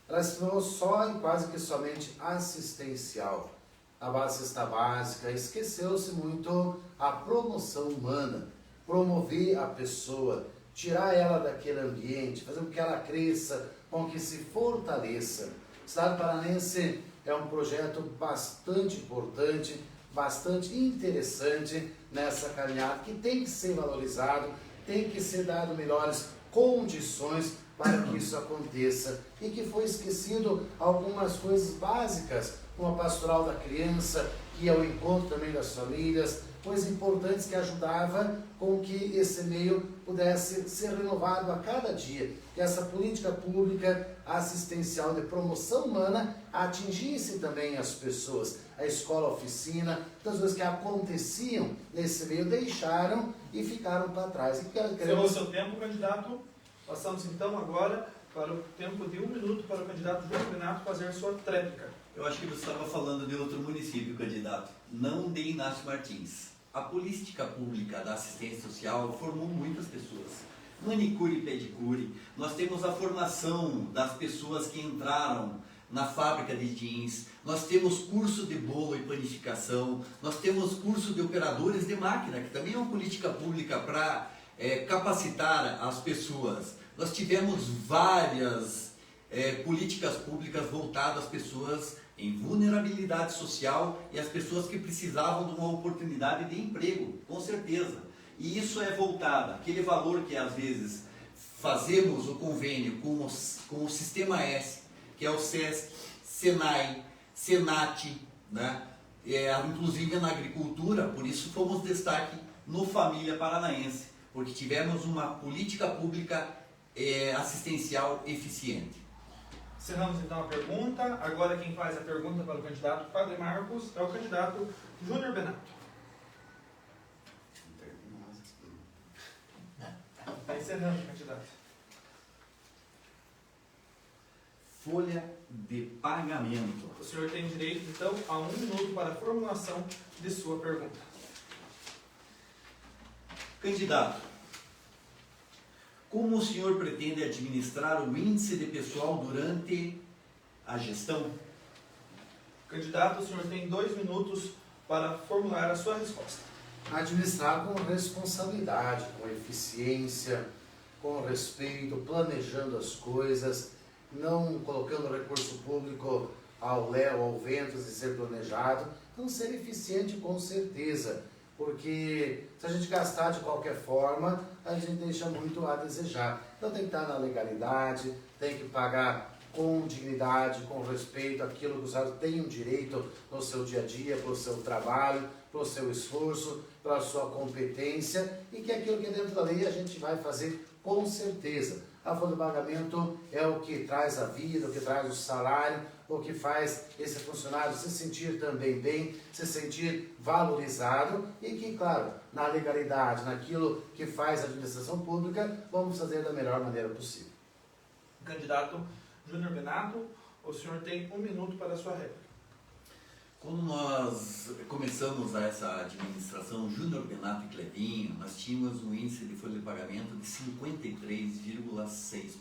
ela se tornou só e quase que somente assistencial. A base cesta básica, esqueceu-se muito a promoção humana, promover a pessoa, tirar ela daquele ambiente, fazer com que ela cresça, com que se fortaleça. O Estado Paranense é um projeto bastante importante, bastante interessante nessa caminhada, que tem que ser valorizado, tem que ser dado melhores condições para que isso aconteça. E que foi esquecido algumas coisas básicas, como a pastoral da criança, que é o encontro também das famílias, coisas importantes que ajudava com que esse meio pudesse ser renovado a cada dia, que essa política pública assistencial de promoção humana atingisse também as pessoas. A escola oficina, tantas coisas que aconteciam nesse meio deixaram e ficaram para trás. Encerrou o seu tempo, candidato. Passamos então agora para o tempo de 1 minuto para o candidato Júnior Benato fazer sua tréplica. Eu acho que você estava falando de outro município, candidato, não de Inácio Martins. A política pública da assistência social formou muitas pessoas. Manicure e pedicure. Nós temos a formação das pessoas que entraram na fábrica de jeans. Nós temos curso de bolo e panificação. Nós temos curso de operadores de máquina, que também é uma política pública para capacitar as pessoas. Nós tivemos várias políticas públicas voltadas às pessoas em vulnerabilidade social e as pessoas que precisavam de uma oportunidade de emprego, com certeza. E isso é voltado, aquele valor que às vezes fazemos o convênio com o Sistema S, que é o SESC, SENAI, SENAT, né? Inclusive na agricultura, por isso fomos destaque no Família Paranaense, porque tivemos uma política pública assistencial eficiente. Encerramos então a pergunta. Agora quem faz a pergunta para o candidato Padre Marcos é o candidato Júnior Benato. Está encerrando, candidato. Folha de pagamento. O senhor tem direito então a 1 minuto para a formulação de sua pergunta. Candidato, como o senhor pretende administrar o índice de pessoal durante a gestão? Candidato, o senhor tem 2 minutos para formular a sua resposta. Administrar com responsabilidade, com eficiência, com respeito, planejando as coisas, não colocando recurso público ao léu, ao vento, e ser planejado. Então, ser eficiente com certeza, porque se a gente gastar de qualquer forma, a gente deixa muito a desejar. Então tem que estar na legalidade, tem que pagar com dignidade, com respeito, aquilo que o usuário tem um direito no seu dia a dia, para o seu trabalho, para o seu esforço, para a sua competência, e que aquilo que é dentro da lei a gente vai fazer com certeza. A folha de pagamento é o que traz a vida, o que traz o salário, o que faz esse funcionário se sentir também bem, se sentir valorizado e que, claro, na legalidade, naquilo que faz a administração pública, vamos fazer da melhor maneira possível. Candidato Júnior Benato, o senhor tem 1 minuto para a sua réplica. Quando nós nós começamos essa administração Júnior Benato e Clevinho, nós tínhamos um índice de folha de pagamento de 53,6%.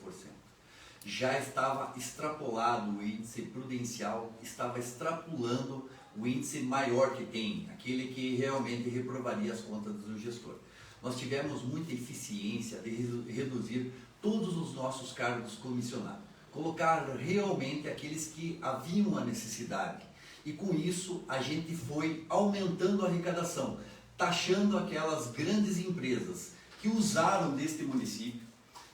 Já estava extrapolado o índice prudencial, estava extrapolando o índice maior que tem, aquele que realmente reprovaria as contas do gestor. Nós tivemos muita eficiência de reduzir todos os nossos cargos comissionados, colocar realmente aqueles que haviam a necessidade. E com isso a gente foi aumentando a arrecadação, taxando aquelas grandes empresas que usaram deste município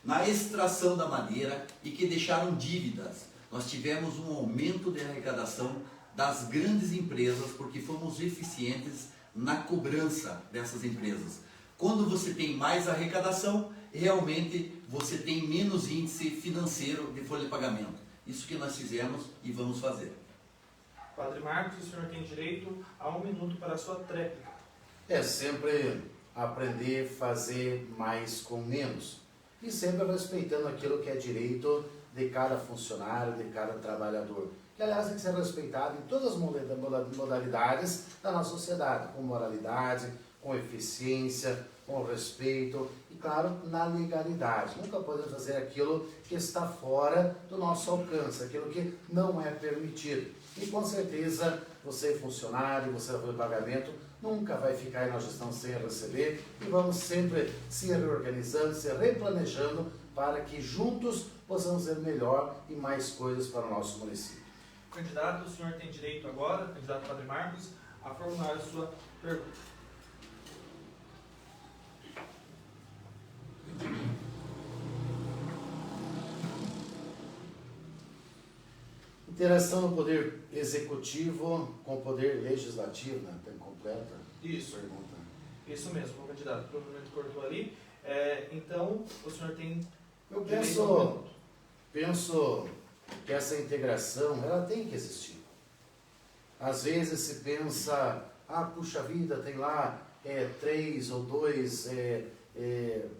na extração da madeira e que deixaram dívidas. Nós tivemos um aumento de arrecadação das grandes empresas porque fomos eficientes na cobrança dessas empresas. Quando você tem mais arrecadação, realmente você tem menos índice financeiro de folha de pagamento. Isso que nós fizemos e vamos fazer. Padre Marcos, o senhor tem direito a 1 minuto para a sua tréplica. É sempre aprender a fazer mais com menos. E sempre respeitando aquilo que é direito de cada funcionário, de cada trabalhador. Que, aliás, tem que ser respeitado em todas as modalidades da nossa sociedade, com moralidade, com eficiência, com respeito e, claro, na legalidade. Nunca podemos fazer aquilo que está fora do nosso alcance, aquilo que não é permitido. E, com certeza, você funcionário, você vai fazer pagamento, nunca vai ficar aí na gestão sem receber e vamos sempre se reorganizando, se replanejando para que juntos possamos fazer melhor e mais coisas para o nosso município. Candidato, o senhor tem direito agora, candidato Padre Marcos, a formular a sua pergunta. Interação do poder executivo com o poder legislativo, né? Tem completa? Isso. Pergunta. Isso mesmo, candidato, provavelmente cortou ali. Então, o senhor tem Eu direito a 1 minuto. penso que essa integração, ela tem que existir. Às vezes se pensa, puxa vida, tem lá 3 ou 2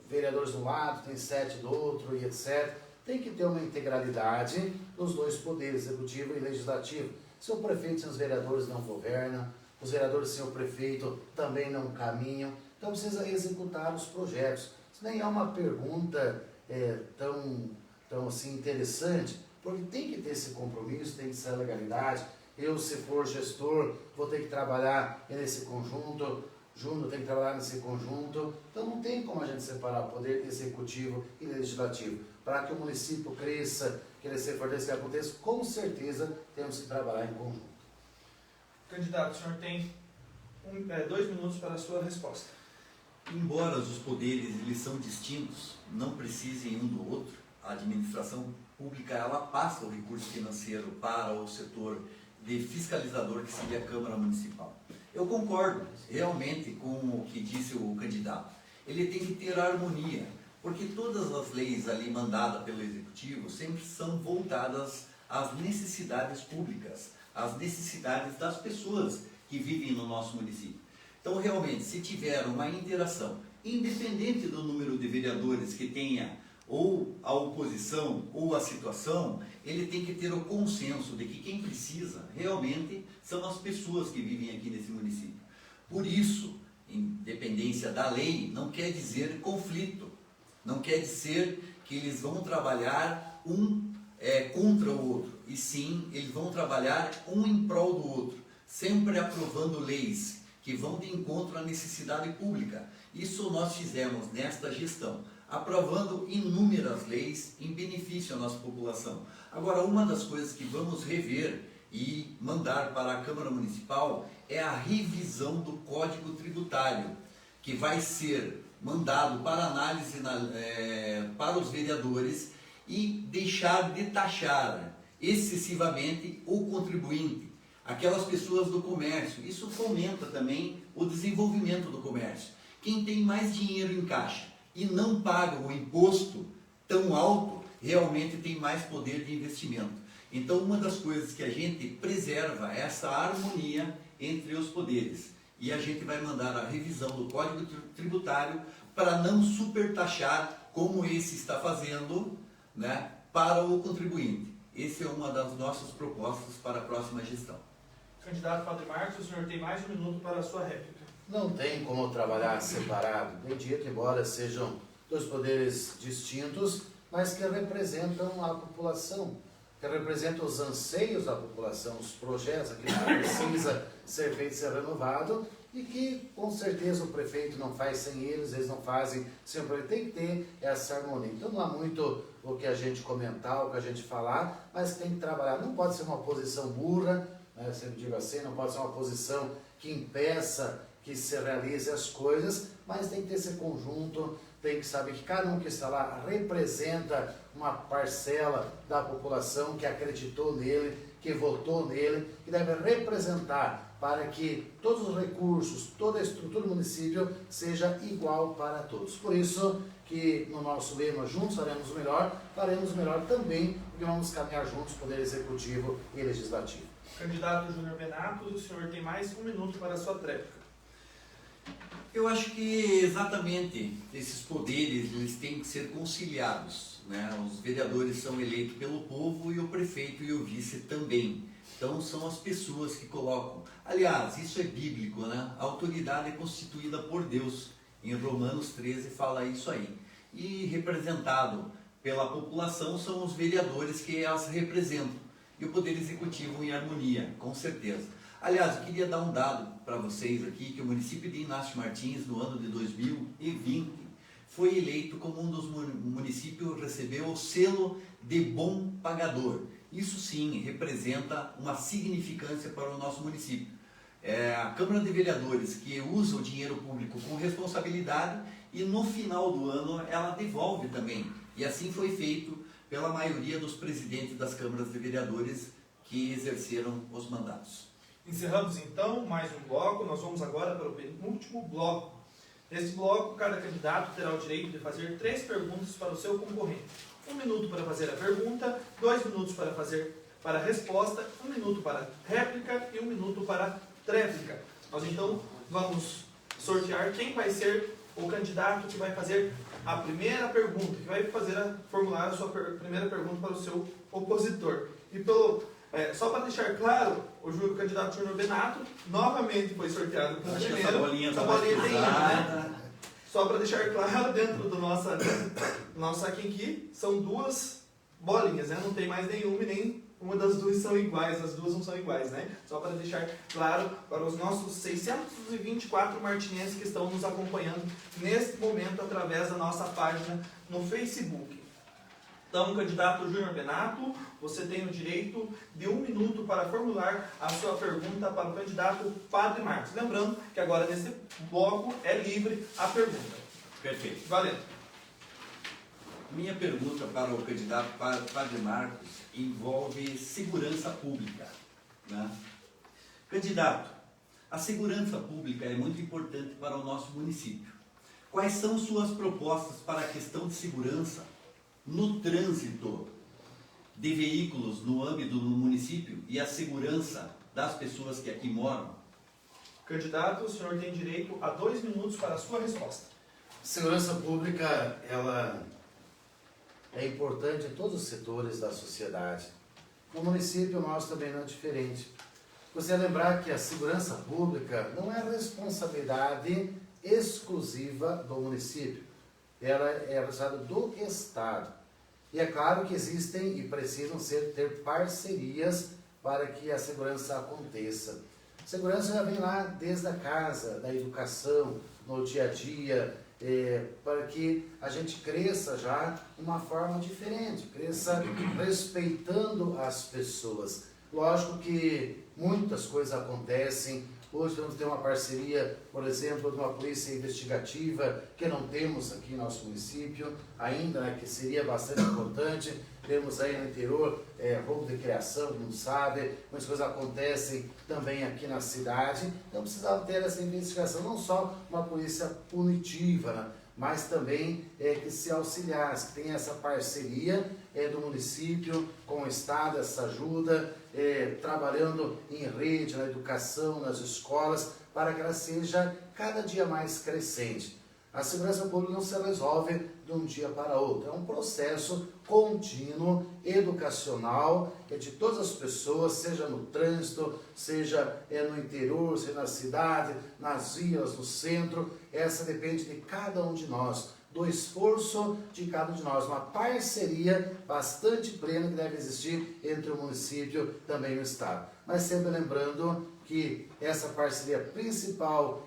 vereadores de um lado, tem 7 do outro e etc. Tem que ter uma integralidade dos dois poderes, executivo e legislativo. Se o prefeito e os vereadores não governam, os vereadores sem o prefeito também não caminham, então precisa executar os projetos. Isso nem é uma pergunta tão assim interessante, porque tem que ter esse compromisso, tem que ser a legalidade. Eu, se for gestor, vou ter que trabalhar nesse conjunto, Júnior tem que trabalhar nesse conjunto, então não tem como a gente separar o poder executivo e legislativo. Para que o município cresça, que ele se fortaleça, que aconteça, com certeza temos que trabalhar em conjunto. Candidato, o senhor tem 2 minutos para a sua resposta. Embora os poderes eles são distintos, não precisem um do outro, a administração pública ela passa o recurso financeiro para o setor de fiscalizador que seria a Câmara Municipal. Eu concordo realmente com o que disse o candidato. Ele tem que ter harmonia, porque todas as leis ali mandadas pelo Executivo sempre são voltadas às necessidades públicas, às necessidades das pessoas que vivem no nosso município. Então, realmente, se tiver uma interação, independente do número de vereadores que tenha ou a oposição ou a situação, ele tem que ter o consenso de que quem precisa realmente são as pessoas que vivem aqui nesse município. Por isso, independência da lei não quer dizer conflito, não quer dizer que eles vão trabalhar um contra o outro, e sim, eles vão trabalhar um em prol do outro, sempre aprovando leis que vão de encontro à necessidade pública. Isso nós fizemos nesta gestão, aprovando inúmeras leis em benefício à nossa população. Agora, uma das coisas que vamos rever e mandar para a Câmara Municipal é a revisão do Código Tributário, que vai ser mandado para análise para os vereadores e deixar de taxar excessivamente o contribuinte, aquelas pessoas do comércio. Isso fomenta também o desenvolvimento do comércio. Quem tem mais dinheiro em caixa e não paga o imposto tão alto, realmente tem mais poder de investimento. Então, uma das coisas que a gente preserva é essa harmonia entre os poderes. E a gente vai mandar a revisão do Código Tributário para não supertaxar, como esse está fazendo, para o contribuinte. Essa é uma das nossas propostas para a próxima gestão. Candidato Padre Marcos, o senhor tem mais um minuto para a sua réplica. Não tem como trabalhar separado, bem dito, embora sejam dois poderes distintos, mas que representam a população, que representam os anseios da população, os projetos, aquilo que precisa ser feito, ser renovado, e que com certeza o prefeito não faz sem eles não fazem sem o prefeito. Tem que ter essa harmonia. Então não há muito o que a gente comentar, o que a gente falar, mas tem que trabalhar. Não pode ser uma posição burra, né, eu sempre digo assim, não pode ser uma posição que impeça que se realize as coisas, mas tem que ter esse conjunto, tem que saber que cada um que está lá representa uma parcela da população que acreditou nele, que votou nele, que deve representar para que todos os recursos, toda a estrutura do município seja igual para todos. Por isso que no nosso lema, juntos faremos o melhor também, porque vamos caminhar juntos, Poder Executivo e Legislativo. Candidato Júnior Benato, o senhor tem mais um minuto para a sua tréplica. Eu acho que exatamente esses poderes eles têm que ser conciliados, né? Os vereadores são eleitos pelo povo e o prefeito e o vice também. Então são as pessoas que colocam. Aliás, isso é bíblico, né? A autoridade é constituída por Deus. Em Romanos 13 fala isso aí. E representado pela população são os vereadores que as representam. E o Poder Executivo em harmonia, com certeza. Aliás, eu queria dar um dado para vocês aqui, que o município de Inácio Martins, no ano de 2020, foi eleito como um dos municípios que recebeu o selo de bom pagador. Isso sim representa uma significância para o nosso município. A Câmara de Vereadores que usa o dinheiro público com responsabilidade e no final do ano ela devolve também. E assim foi feito pela maioria dos presidentes das câmaras de vereadores que exerceram os mandatos. Encerramos então mais um bloco, nós vamos agora para o penúltimo bloco. Nesse bloco, cada candidato terá o direito de fazer 3 perguntas para o seu concorrente. 1 minuto para fazer a pergunta, 2 minutos para a resposta, 1 minuto para réplica e 1 minuto para tréplica. Nós então vamos sortear quem vai ser o candidato que vai fazer a primeira pergunta, que vai formular a sua primeira pergunta para o seu opositor. E só para deixar claro, o candidato Júnior Benato novamente foi sorteado como primeiro. Essa bolinha tem né? Só para deixar claro, dentro do nosso saquinho aqui, são 2 bolinhas, né? Não tem mais nenhuma e nem uma das 2 são iguais, as 2 não são iguais, né? Só para deixar claro para os nossos 624 martinenses que estão nos acompanhando neste momento através da nossa página no Facebook. Então, candidato Júnior Benato, você tem o direito de 1 minuto para formular a sua pergunta para o candidato Padre Marcos. Lembrando que agora nesse bloco é livre a pergunta. Perfeito. Valendo. Minha pergunta para o candidato Padre Marcos envolve segurança pública, né? Candidato, a segurança pública é muito importante para o nosso município. Quais são suas propostas para a questão de segurança no trânsito de veículos no âmbito do município e a segurança das pessoas que aqui moram? Candidato, o senhor tem direito a 2 minutos para a sua resposta. Segurança pública, ela é importante em todos os setores da sociedade. No município, nós também não é diferente. Você lembrar que a segurança pública não é responsabilidade exclusiva do município. Ela é responsabilidade do Estado. E é claro que existem e precisam ter parcerias para que a segurança aconteça. Segurança já vem lá desde a casa, da educação, no dia a dia, para que a gente cresça já de uma forma diferente, cresça respeitando as pessoas. Lógico que muitas coisas acontecem. Hoje vamos ter uma parceria, por exemplo, de uma polícia investigativa que não temos aqui no nosso município ainda, né, que seria bastante importante. Temos aí no interior roubo de criação, não sabe, muitas coisas acontecem também aqui na cidade. Então precisava ter essa investigação, não só uma polícia punitiva, né, mas também que se auxiliasse, que tenha essa parceria do município com o Estado, essa ajuda, trabalhando em rede, na educação, nas escolas, para que ela seja cada dia mais crescente. A segurança pública não se resolve de um dia para outro, é um processo contínuo, educacional, de todas as pessoas, seja no trânsito, seja no interior, seja na cidade, nas vilas, no centro. Essa depende de cada um de nós, do esforço de cada um de nós, uma parceria bastante plena que deve existir entre o município e também o Estado. Mas sempre lembrando que essa parceria principal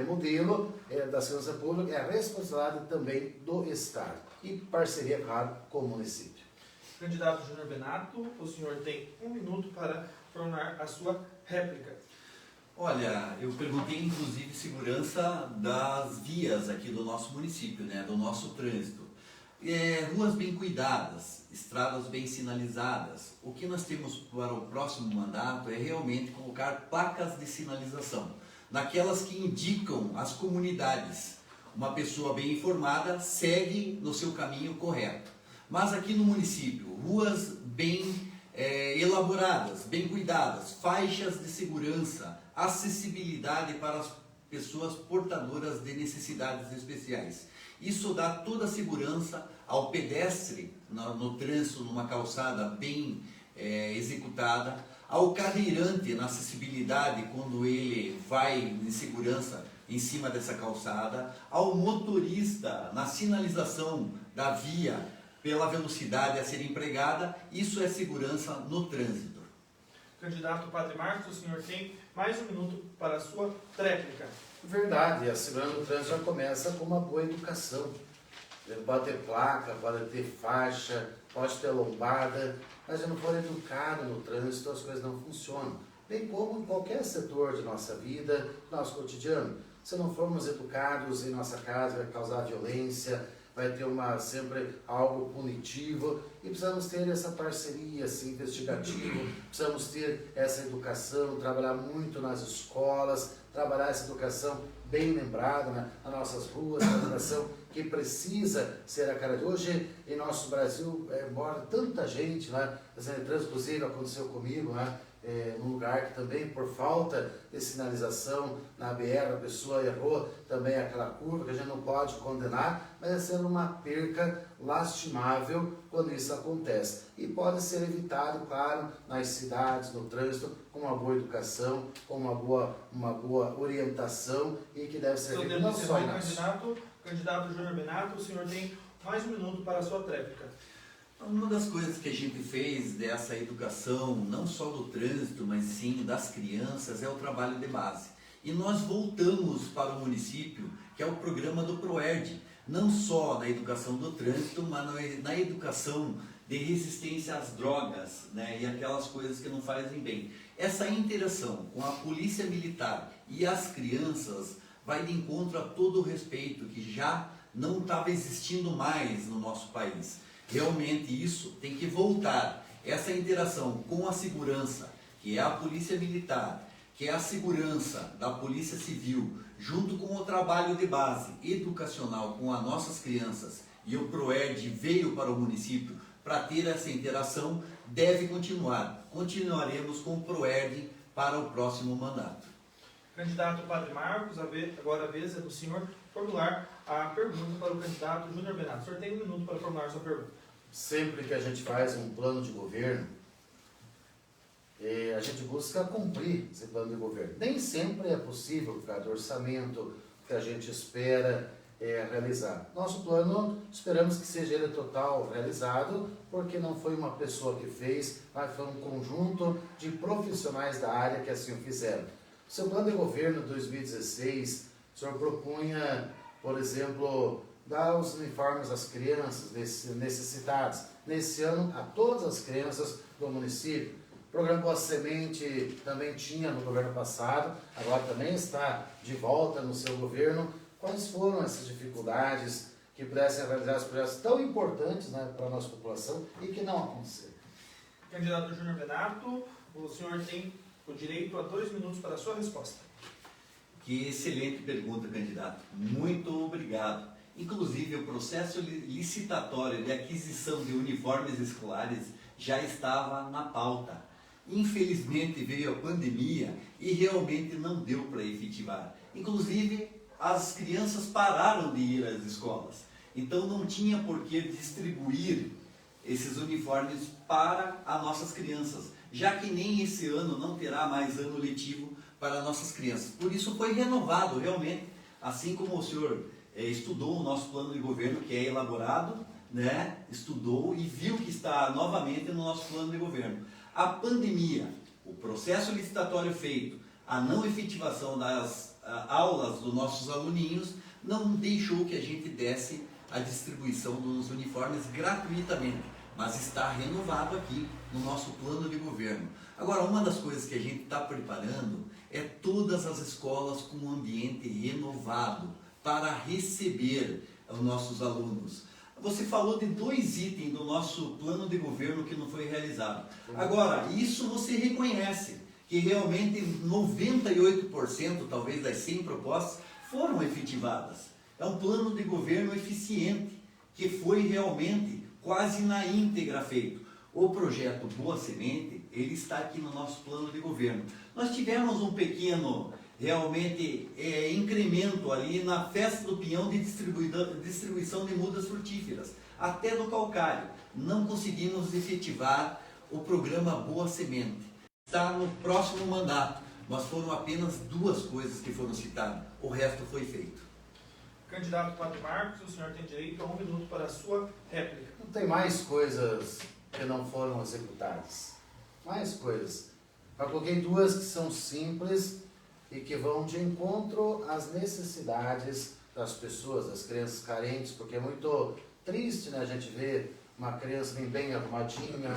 modelo da segurança pública é a responsabilidade também do Estado e parceria, claro, com o município. Candidato Júnior Benato, o senhor tem 1 minuto para tornar a sua réplica. Olha, eu perguntei inclusive segurança das vias aqui do nosso município, né, do nosso trânsito. Ruas bem cuidadas, estradas bem sinalizadas. O que nós temos para o próximo mandato é realmente colocar placas de sinalização, naquelas que indicam as comunidades. Uma pessoa bem informada segue no seu caminho correto. Mas aqui no município, ruas bem elaboradas, bem cuidadas, faixas de segurança, acessibilidade para as pessoas portadoras de necessidades especiais. Isso dá toda a segurança ao pedestre no trânsito, numa calçada bem executada, ao cadeirante na acessibilidade quando ele vai em segurança em cima dessa calçada, ao motorista na sinalização da via pela velocidade a ser empregada. Isso é segurança no trânsito. Candidato Padre Marcos, o senhor tem mais 1 minuto para a sua tréplica. Verdade, a segurança do trânsito já começa com uma boa educação. Pode ter placa, pode ter faixa, pode ter lombada, mas se não for educado no trânsito, as coisas não funcionam. Bem como em qualquer setor de nossa vida, nosso cotidiano. Se não formos educados em nossa casa, vai causar violência, vai ter sempre algo punitivo, e precisamos ter essa parceria assim, investigativa, precisamos ter essa educação, trabalhar muito nas escolas, trabalhar essa educação bem lembrada, né, nas nossas ruas, a educação que precisa ser a cara de hoje. Em nosso Brasil mora tanta gente, né, inclusive aconteceu comigo, né, num lugar que também por falta de sinalização na BR, a pessoa errou também aquela curva, que a gente não pode condenar, mas é sendo uma perca lastimável quando isso acontece. E pode ser evitado, claro, nas cidades, no trânsito, com uma boa educação, com uma boa orientação, e que deve ser feito não só em nós. Candidato Júnior Benato, o senhor tem mais 1 minuto para a sua tréplica. Uma das coisas que a gente fez dessa educação, não só do trânsito, mas sim das crianças, é o trabalho de base. E nós voltamos para o município, que é o programa do PROERD, não só na educação do trânsito, mas na educação de resistência às drogas, né, e aquelas coisas que não fazem bem. Essa interação com a polícia militar e as crianças vai de encontro a todo o respeito que já não estava existindo mais no nosso país. Realmente isso tem que voltar, essa interação com a segurança, que é a polícia militar, que é a segurança da polícia civil, junto com o trabalho de base educacional com as nossas crianças, e o PROERD veio para o município para ter essa interação, deve continuar. Continuaremos com o PROERD para o próximo mandato. Candidato Padre Marcos, agora a vez é do senhor formular a pergunta para o candidato Júnior Benato. O senhor tem 1 minuto para formular a sua pergunta. Sempre que a gente faz um plano de governo, a gente busca cumprir esse plano de governo. Nem sempre é possível, por causa do orçamento que a gente espera realizar. Nosso plano, esperamos que seja ele total realizado, porque não foi uma pessoa que fez, mas foi um conjunto de profissionais da área que assim o fizeram. O seu plano de governo 2016, o senhor propunha, por exemplo, dar os uniformes às crianças necessitadas. Nesse ano, a todas as crianças do município. O programa Boa Semente também tinha no governo passado, agora também está de volta no seu governo. Quais foram essas dificuldades que pudessem realizar os projetos tão importantes, né, para a nossa população e que não aconteceram? Candidato Júnior Benato, o senhor tem o direito a 2 minutos para a sua resposta. Que excelente pergunta, candidato. Muito obrigado. Inclusive, o processo licitatório de aquisição de uniformes escolares já estava na pauta. Infelizmente, veio a pandemia e realmente não deu para efetivar. Inclusive, as crianças pararam de ir às escolas. Então não tinha por que distribuir esses uniformes para as nossas crianças, já que nem esse ano não terá mais ano letivo para nossas crianças. Por isso foi renovado realmente, assim como o senhor estudou o nosso plano de governo, que é elaborado, né? Estudou e viu que está novamente no nosso plano de governo. A pandemia, o processo licitatório feito, a não efetivação das aulas dos nossos aluninhos, não deixou que a gente desse a distribuição dos uniformes gratuitamente, mas está renovado aqui no nosso plano de governo. Agora, uma das coisas que a gente está preparando é todas as escolas com um ambiente renovado para receber os nossos alunos. Você falou de 2 itens do nosso plano de governo que não foi realizado. Agora, isso você reconhece, que realmente 98% talvez das 100 propostas foram efetivadas. É um plano de governo eficiente, que foi realmente quase na íntegra feito. O projeto Boa Semente, ele está aqui no nosso plano de governo. Nós tivemos um pequeno, realmente, incremento ali na festa do pinhão de distribuição de mudas frutíferas, até no calcário. Não conseguimos efetivar o programa Boa Semente. Está no próximo mandato, mas foram apenas 2 coisas que foram citadas. O resto foi feito. Candidato Padre Marcos, o senhor tem direito a 1 minuto para a sua réplica. Não tem mais coisas que não foram executadas. Mais coisas. Eu coloquei 2 que são simples e que vão de encontro às necessidades das pessoas, das crianças carentes, porque é muito triste, né, a gente ver uma criança bem arrumadinha,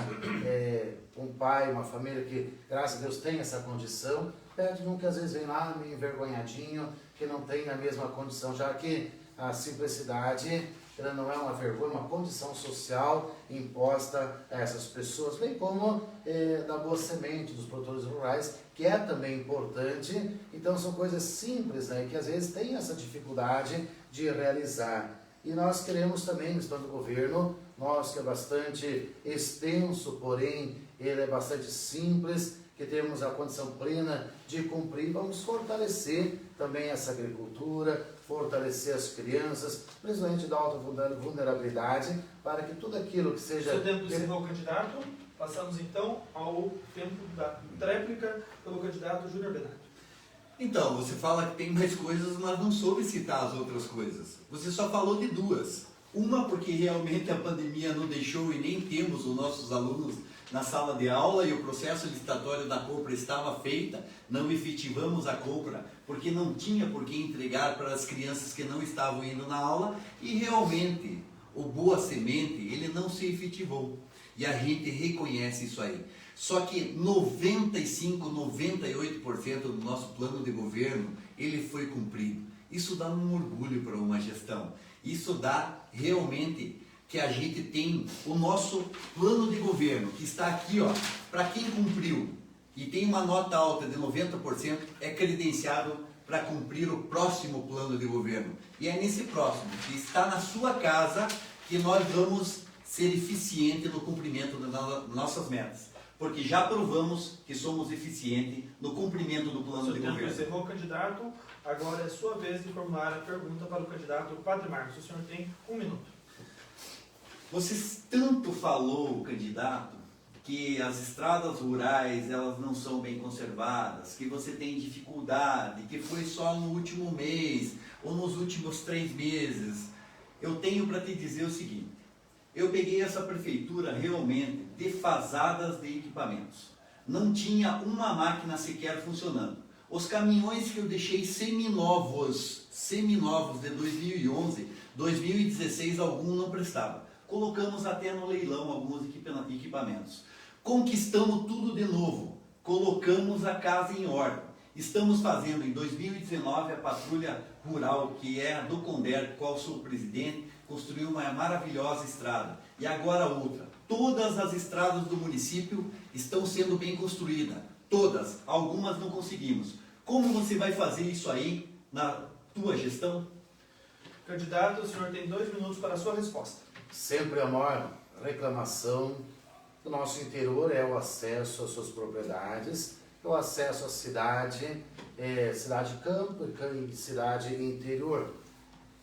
um pai, uma família que, graças a Deus, tem essa condição, perde um que às vezes vem lá meio envergonhadinho, que não tem a mesma condição, já que a simplicidade ela não é uma vergonha, uma condição social imposta a essas pessoas, bem como da Boa Semente, dos produtores rurais, que é também importante. Então são coisas simples, né, que às vezes tem essa dificuldade de realizar. E nós queremos também, no plano do governo, nós que é bastante extenso, porém ele é bastante simples, que temos a condição plena de cumprir, vamos fortalecer também essa agricultura, fortalecer as crianças, principalmente da alta vulnerabilidade, para que tudo aquilo que seja... Seu tempo encerrou, candidato. Passamos então ao tempo da tréplica pelo candidato Júnior Benato. Então, você fala que tem mais coisas, mas não soube citar as outras coisas. Você só falou de 2. Uma porque realmente a pandemia não deixou e nem temos os nossos alunos na sala de aula e o processo licitatório da compra estava feita, não efetivamos a compra porque não tinha por que entregar para as crianças que não estavam indo na aula e realmente o Boa Semente ele não se efetivou e a gente reconhece isso aí. Só que 95, 98% do nosso plano de governo ele foi cumprido. Isso dá um orgulho para uma gestão. Isso dá realmente que a gente tem o nosso plano de governo, que está aqui, ó, para quem cumpriu e tem uma nota alta de 90%, é credenciado para cumprir o próximo plano de governo. E é nesse próximo, que está na sua casa, que nós vamos ser eficientes no cumprimento das nossas metas. Porque já provamos que somos eficientes no cumprimento do plano de governo. Encerrou, candidato. Agora é sua vez de formular a pergunta para o candidato Padre Marcos. O senhor tem 1 minuto. Você tanto falou, candidato, que as estradas rurais elas não são bem conservadas, que você tem dificuldade, que foi só no último mês ou nos últimos 3 meses. Eu tenho para te dizer o seguinte, eu peguei essa prefeitura realmente defasadas de equipamentos. Não tinha uma máquina sequer funcionando. Os caminhões que eu deixei seminovos de 2011, 2016, algum não prestava. Colocamos até no leilão alguns equipamentos. Conquistamos tudo de novo. Colocamos a casa em ordem. Estamos fazendo em 2019 a patrulha rural, que é a do Conder, qual sou o presidente, construiu uma maravilhosa estrada. E agora outra. Todas as estradas do município estão sendo bem construídas. Todas. Algumas não conseguimos. Como você vai fazer isso aí na tua gestão? Candidato, o senhor tem 2 minutos para a sua resposta. Sempre a maior reclamação do nosso interior é o acesso às suas propriedades, o acesso à cidade cidade-campo e cidade interior.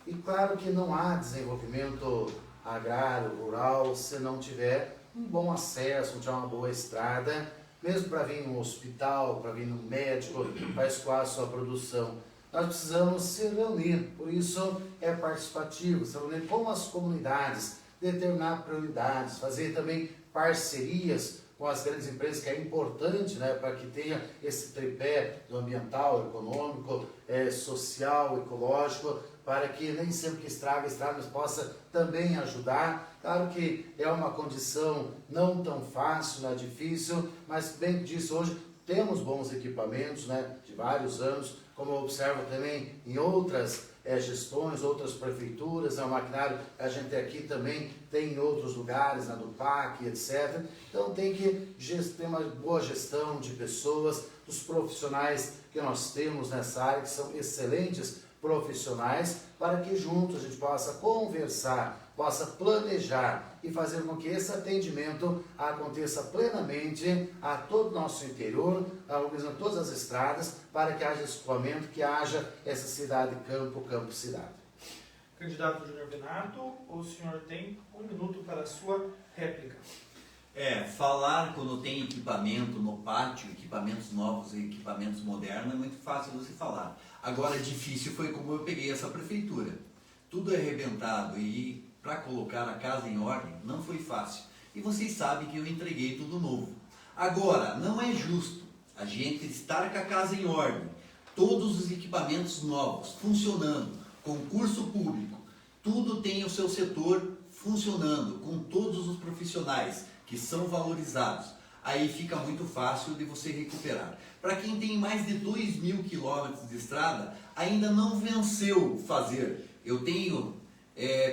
E claro que não há desenvolvimento agrário, rural, se não tiver um bom acesso, não tiver uma boa estrada, mesmo para vir no hospital, para vir no médico, para escoar a sua produção. Nós precisamos se reunir, por isso é participativo, se reunir com as comunidades, determinar prioridades, fazer também parcerias com as grandes empresas, que é importante, né, para que tenha esse tripé do ambiental, econômico, social, ecológico, para que nem sempre que estraga, mas possa também ajudar. Claro que é uma condição não tão fácil, não é difícil, mas bem que disse, hoje temos bons equipamentos, né, de vários anos, como eu observo também em outras gestões, outras prefeituras, o maquinário a gente aqui também tem em outros lugares, na DUPAC, etc. Então tem que ter uma boa gestão de pessoas, dos profissionais que nós temos nessa área, que são excelentes profissionais, para que juntos a gente possa conversar, possa planejar e fazer com que esse atendimento aconteça plenamente a todo o nosso interior, organizando todas as estradas, para que haja escoamento, que haja essa cidade-campo, campo-cidade. Candidato Júnior Benato, o senhor tem 1 minuto para a sua réplica. Falar quando tem equipamento no pátio, equipamentos novos e equipamentos modernos, é muito fácil você falar. Agora, difícil foi como eu peguei essa prefeitura. Tudo é arrebentado e para colocar a casa em ordem não foi fácil. E vocês sabem que eu entreguei tudo novo. Agora, não é justo a gente estar com a casa em ordem, todos os equipamentos novos, funcionando, concurso público, tudo tem o seu setor funcionando, com todos os profissionais que são valorizados. Aí fica muito fácil de você recuperar. Para quem tem mais de 2.000 quilômetros de estrada, ainda não venceu fazer. Eu tenho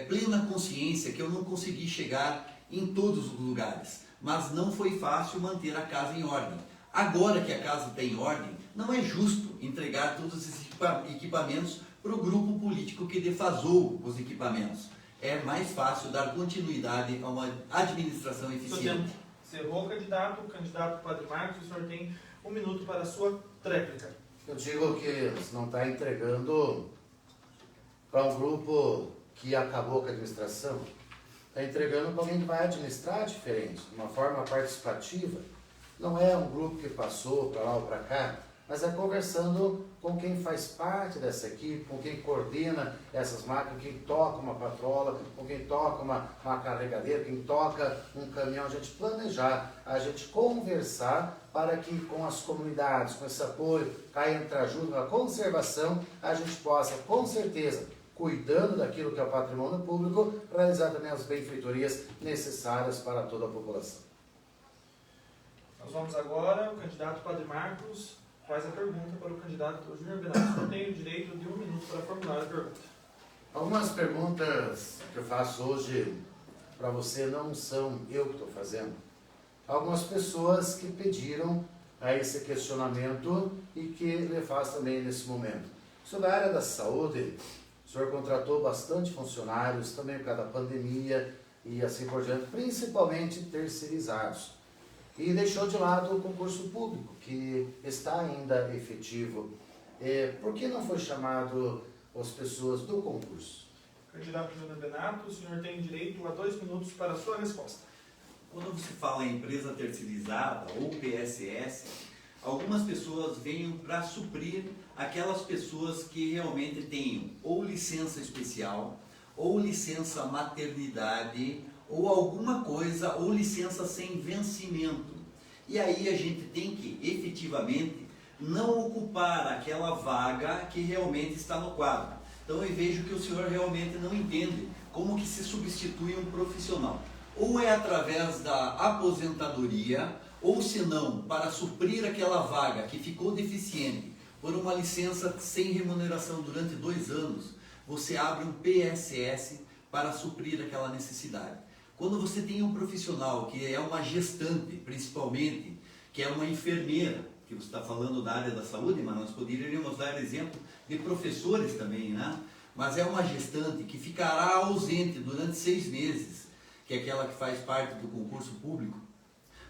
plena consciência que eu não consegui chegar em todos os lugares, mas não foi fácil manter a casa em ordem. Agora que a casa está em ordem, não é justo entregar todos esses equipamentos para o grupo político que defasou os equipamentos. É mais fácil dar continuidade a uma administração eficiente. Encerrou, candidato. Candidato Padre Marcos, o senhor tem 1 minuto para a sua tréplica. Eu digo que você não está entregando para um grupo que acabou com a administração, está entregando para alguém que vai administrar diferente, de uma forma participativa. Não é um grupo que passou para lá ou para cá, mas é conversando com quem faz parte dessa equipe, com quem coordena essas máquinas, quem toca uma patrola, com quem toca uma carregadeira, quem toca um caminhão, a gente planejar, a gente conversar para que com as comunidades, com esse apoio, cá entre ajuda na conservação, a gente possa, com certeza, cuidando daquilo que é o patrimônio público, realizar também as benfeitorias necessárias para toda a população. Nós vamos agora, o candidato Padre Marcos faz a pergunta para o candidato Júnior Benato. O senhor tem o direito de 1 minuto para formular a pergunta. Algumas perguntas que eu faço hoje para você não são eu que estou fazendo. Algumas pessoas que pediram a esse questionamento e que lhe faz também nesse momento. Sobre a área da saúde, o senhor contratou bastante funcionários, também por causa da pandemia e assim por diante, principalmente terceirizados. E deixou de lado o concurso público, que está ainda efetivo. Por que não foi chamado as pessoas do concurso? Candidato Júnior Benato, o senhor tem direito a 2 minutos para a sua resposta. Quando você fala em empresa terceirizada ou PSS, algumas pessoas vêm para suprir aquelas pessoas que realmente tenham ou licença especial, ou licença maternidade, ou alguma coisa, ou licença sem vencimento. E aí a gente tem que, efetivamente, não ocupar aquela vaga que realmente está no quadro. Então eu vejo que o senhor realmente não entende como que se substitui um profissional. Ou é através da aposentadoria, ou se não, para suprir aquela vaga que ficou deficiente por uma licença sem remuneração durante 2 anos, você abre um PSS para suprir aquela necessidade. Quando você tem um profissional que é uma gestante, principalmente, que é uma enfermeira, que você está falando da área da saúde, mas nós poderíamos dar exemplo de professores também, né? Mas é uma gestante que ficará ausente durante 6 meses, que é aquela que faz parte do concurso público.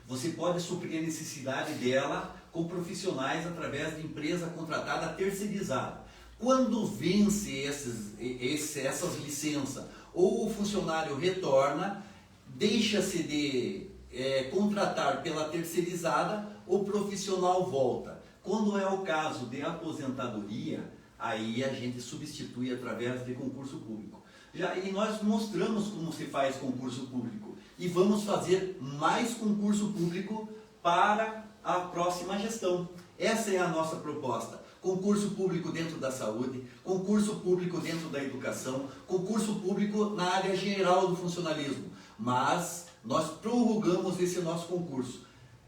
Você pode suprir a necessidade dela com profissionais através de empresa contratada terceirizada. Quando vence essas licenças ou o funcionário retorna, deixa-se de contratar pela terceirizada, o profissional volta. Quando é o caso de aposentadoria, aí a gente substitui através de concurso público. E nós mostramos como se faz concurso público e vamos fazer mais concurso público para a próxima gestão. Essa é a nossa proposta. Concurso público dentro da saúde, concurso público dentro da educação, concurso público na área geral do funcionalismo. Mas nós prorrogamos esse nosso concurso.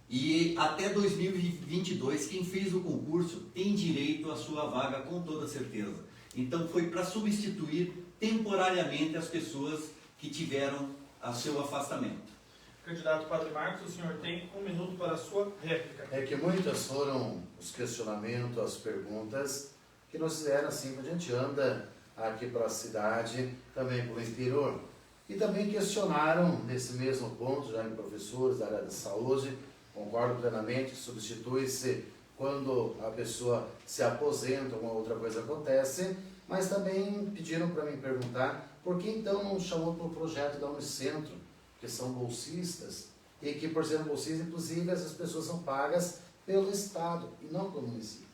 E até 2022, quem fez o concurso tem direito à sua vaga com toda certeza. Então foi para substituir temporariamente as pessoas que tiveram a seu afastamento. Candidato Padre Marcos, o senhor tem 1 minuto para a sua réplica. É que muitas foram os questionamentos, as perguntas que nos fizeram assim, que a gente anda aqui para a cidade, também pelo interior. E também questionaram nesse mesmo ponto, já em professores da área da saúde, concordo plenamente, substitui-se quando a pessoa se aposenta, uma outra coisa acontece, mas também pediram para mim perguntar por que então não chamou para o projeto da Unicentro, que são bolsistas, e que por serem bolsistas, inclusive, essas pessoas são pagas pelo Estado e não pelo município.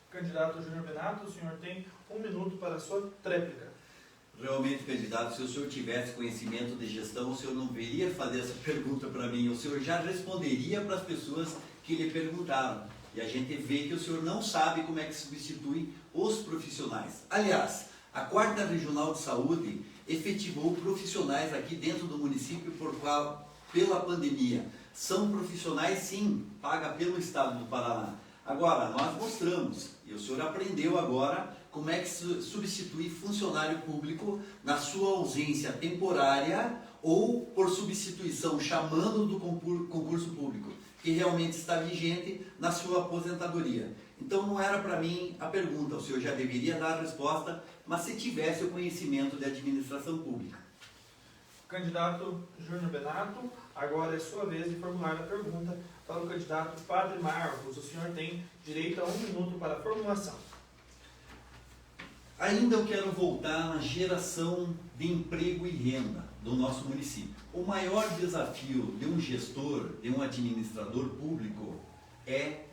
Candidato Júnior Benato, o senhor tem 1 minuto para a sua tréplica. Realmente, candidato, se o senhor tivesse conhecimento de gestão, o senhor não viria fazer essa pergunta para mim, o senhor já responderia para as pessoas que lhe perguntaram. E a gente vê que o senhor não sabe como é que substitui os profissionais. Aliás, a 4ª Regional de Saúde efetivou profissionais aqui dentro do município pela pandemia. São profissionais, sim, paga pelo Estado do Paraná. Agora, nós mostramos, e o senhor aprendeu agora, como é que substitui funcionário público na sua ausência temporária ou por substituição, chamando do concurso público, que realmente está vigente na sua aposentadoria. Então não era para mim a pergunta, o senhor já deveria dar a resposta, mas se tivesse o conhecimento de administração pública. Candidato Júnior Benato, agora é sua vez de formular a pergunta para o candidato Padre Marcos. O senhor tem direito a 1 minuto para a formulação. Ainda eu quero voltar na geração de emprego e renda do nosso município. O maior desafio de um gestor, de um administrador público, é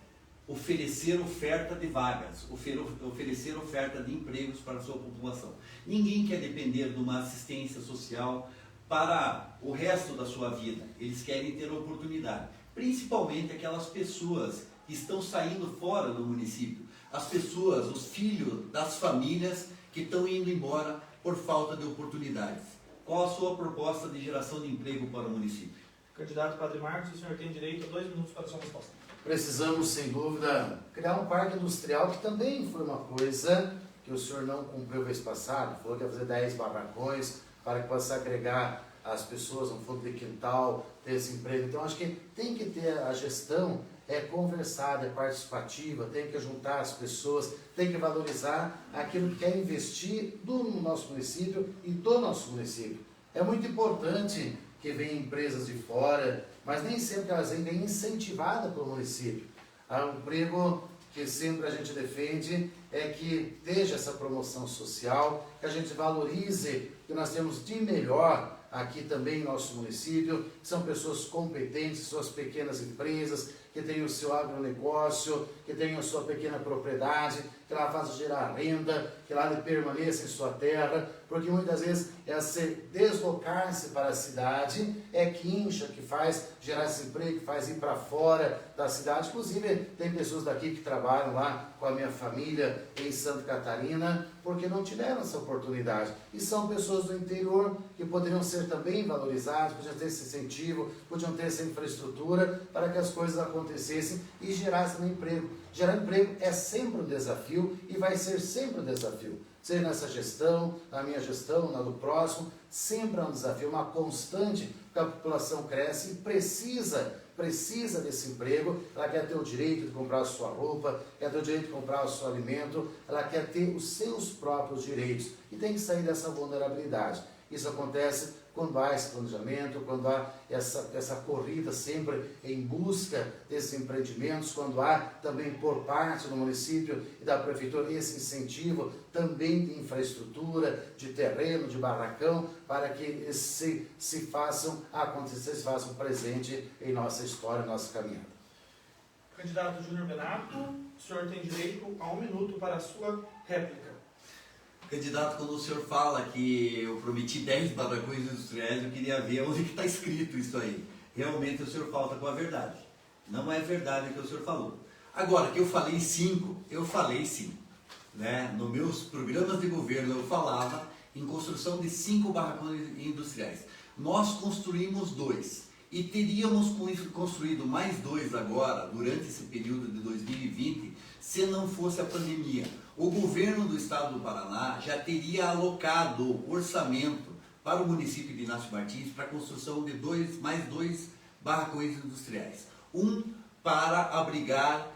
oferecer oferta de vagas, oferecer oferta de empregos para a sua população. Ninguém quer depender de uma assistência social para o resto da sua vida. Eles querem ter oportunidade, principalmente aquelas pessoas que estão saindo fora do município, as pessoas, os filhos das famílias que estão indo embora por falta de oportunidades. Qual a sua proposta de geração de emprego para o município? Candidato Padre Marcos, o senhor tem direito a 2 minutos para a sua resposta. Precisamos, sem dúvida, criar um parque industrial, que também foi uma coisa que o senhor não cumpriu vez passada. Falou que ia fazer 10 barracões para que possa agregar as pessoas no fundo de quintal, ter esse emprego. Então, acho que tem que ter a gestão conversada, participativa, tem que juntar as pessoas, tem que valorizar aquilo que quer investir no nosso município e do nosso município. É muito importante que venham empresas de fora, mas nem sempre elas vêm incentivadas pelo município. Há um emprego que sempre a gente defende é que esteja essa promoção social, que a gente valorize o que nós temos de melhor aqui também em nosso município, que são pessoas competentes, suas pequenas empresas, que têm o seu agronegócio, que têm a sua pequena propriedade, que lá faça gerar renda, que lá ele permaneça em sua terra, porque muitas vezes esse deslocar-se para a cidade é que incha, que faz gerar esse emprego, que faz ir para fora da cidade. Inclusive, tem pessoas daqui que trabalham lá com a minha família em Santa Catarina, porque não tiveram essa oportunidade. E são pessoas do interior que poderiam ser também valorizadas, podiam ter esse incentivo, podiam ter essa infraestrutura para que as coisas acontecessem e gerassem emprego. Gerar emprego é sempre um desafio e vai ser sempre um desafio. Seja nessa gestão, na minha gestão, na do próximo, sempre é um desafio, uma constante, porque a população cresce e precisa desse emprego, ela quer ter o direito de comprar a sua roupa, quer ter o direito de comprar o seu alimento, ela quer ter os seus próprios direitos e tem que sair dessa vulnerabilidade. Isso acontece quando há esse planejamento, quando há essa corrida sempre em busca desses empreendimentos, quando há também por parte do município e da prefeitura esse incentivo também de infraestrutura, de terreno, de barracão, para que se façam acontecer, se façam presente em nossa história, em nossa caminhada. Candidato Júnior Benato, o senhor tem direito a 1 minuto para a sua réplica. Candidato, quando o senhor fala que eu prometi 10 barracões industriais, eu queria ver onde que está escrito isso aí. Realmente o senhor falta com a verdade. Não é verdade o que o senhor falou. Agora, que eu falei 5, eu falei sim. Né? Nos meus programas de governo eu falava em construção de 5 barracões industriais. Nós construímos 2 e teríamos construído mais 2 agora, durante esse período de 2020, se não fosse a pandemia. O governo do estado do Paraná já teria alocado orçamento para o município de Inácio Martins para a construção de mais 2 barracões industriais. Um para abrigar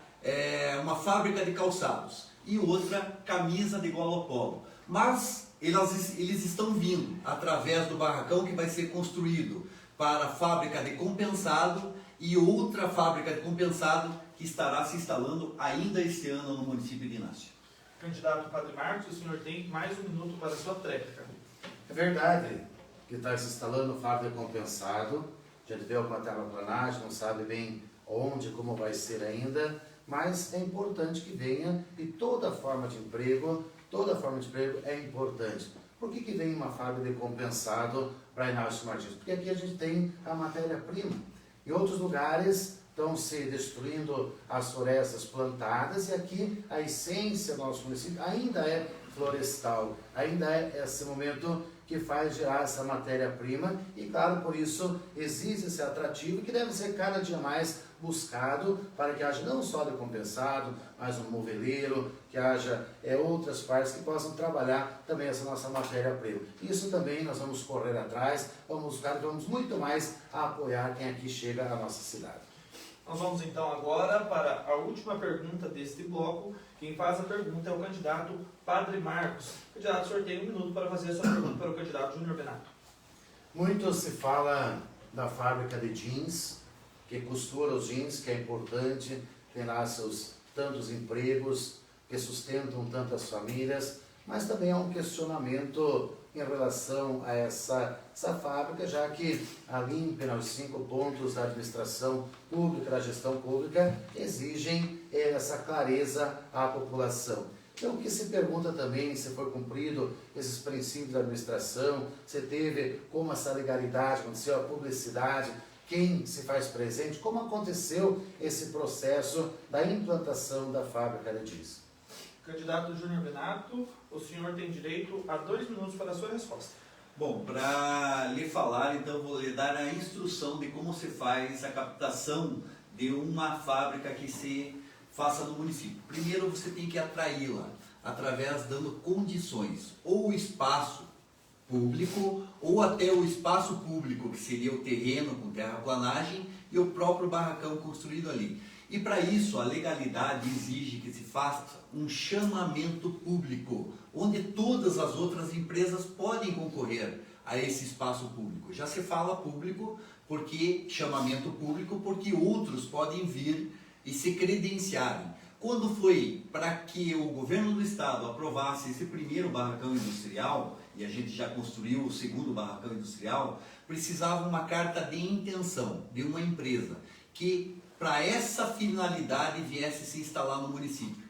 uma fábrica de calçados e outra camisa de gola polo. Mas eles estão vindo através do barracão que vai ser construído para a fábrica de compensado e outra fábrica de compensado que estará se instalando ainda este ano no município de Inácio. Candidato Padre Marcos, o senhor tem mais 1 minuto para a sua tréplica. É verdade que está se instalando fábrica compensado, a gente vê alguma terraplanagem, não sabe bem onde, como vai ser ainda, mas é importante que venha e toda forma de emprego é importante. Por que vem uma fábrica de compensado para Inácio Martins? Porque aqui a gente tem a matéria-prima. Em outros lugares estão se destruindo as florestas plantadas e aqui a essência do nosso município ainda é florestal, ainda é esse momento que faz gerar essa matéria-prima e, claro, por isso existe esse atrativo que deve ser cada dia mais buscado para que haja não só de compensado, mas um moveleiro, que haja outras partes que possam trabalhar também essa nossa matéria-prima. Isso também nós vamos correr atrás, vamos muito mais apoiar quem aqui chega à nossa cidade. Nós vamos então agora para a última pergunta deste bloco. Quem faz a pergunta é o candidato Padre Marcos. Candidato, o senhor tem 1 minuto para fazer a sua pergunta para o candidato Júnior Benato. Muito se fala da fábrica de jeans, que costura os jeans, que é importante, tem lá seus tantos empregos, que sustentam tantas famílias, mas também há um questionamento em relação a essa fábrica, já que ali nos 5 pontos da administração pública, da gestão pública, exigem essa clareza à população. Então, o que se pergunta também se foi cumprido esses princípios da administração, se teve como essa legalidade, aconteceu a publicidade, quem se faz presente, como aconteceu esse processo da implantação da fábrica de jeans. Candidato Júnior Benato, o senhor tem direito a 2 minutos para a sua resposta. Bom, para lhe falar, então, vou lhe dar a instrução de como se faz a captação de uma fábrica que se faça no município. Primeiro, você tem que atraí-la, através dando condições, ou o espaço público, ou até o espaço público, que seria o terreno com terraplanagem e o próprio barracão construído ali. E para isso, a legalidade exige que se faça um chamamento público, onde todas as outras empresas podem concorrer a esse espaço público. Já se fala público, porque chamamento público, porque outros podem vir e se credenciarem. Quando foi para que o governo do estado aprovasse esse primeiro barracão industrial, e a gente já construiu o segundo barracão industrial, precisava uma carta de intenção de uma empresa que, para essa finalidade, viesse se instalar no município.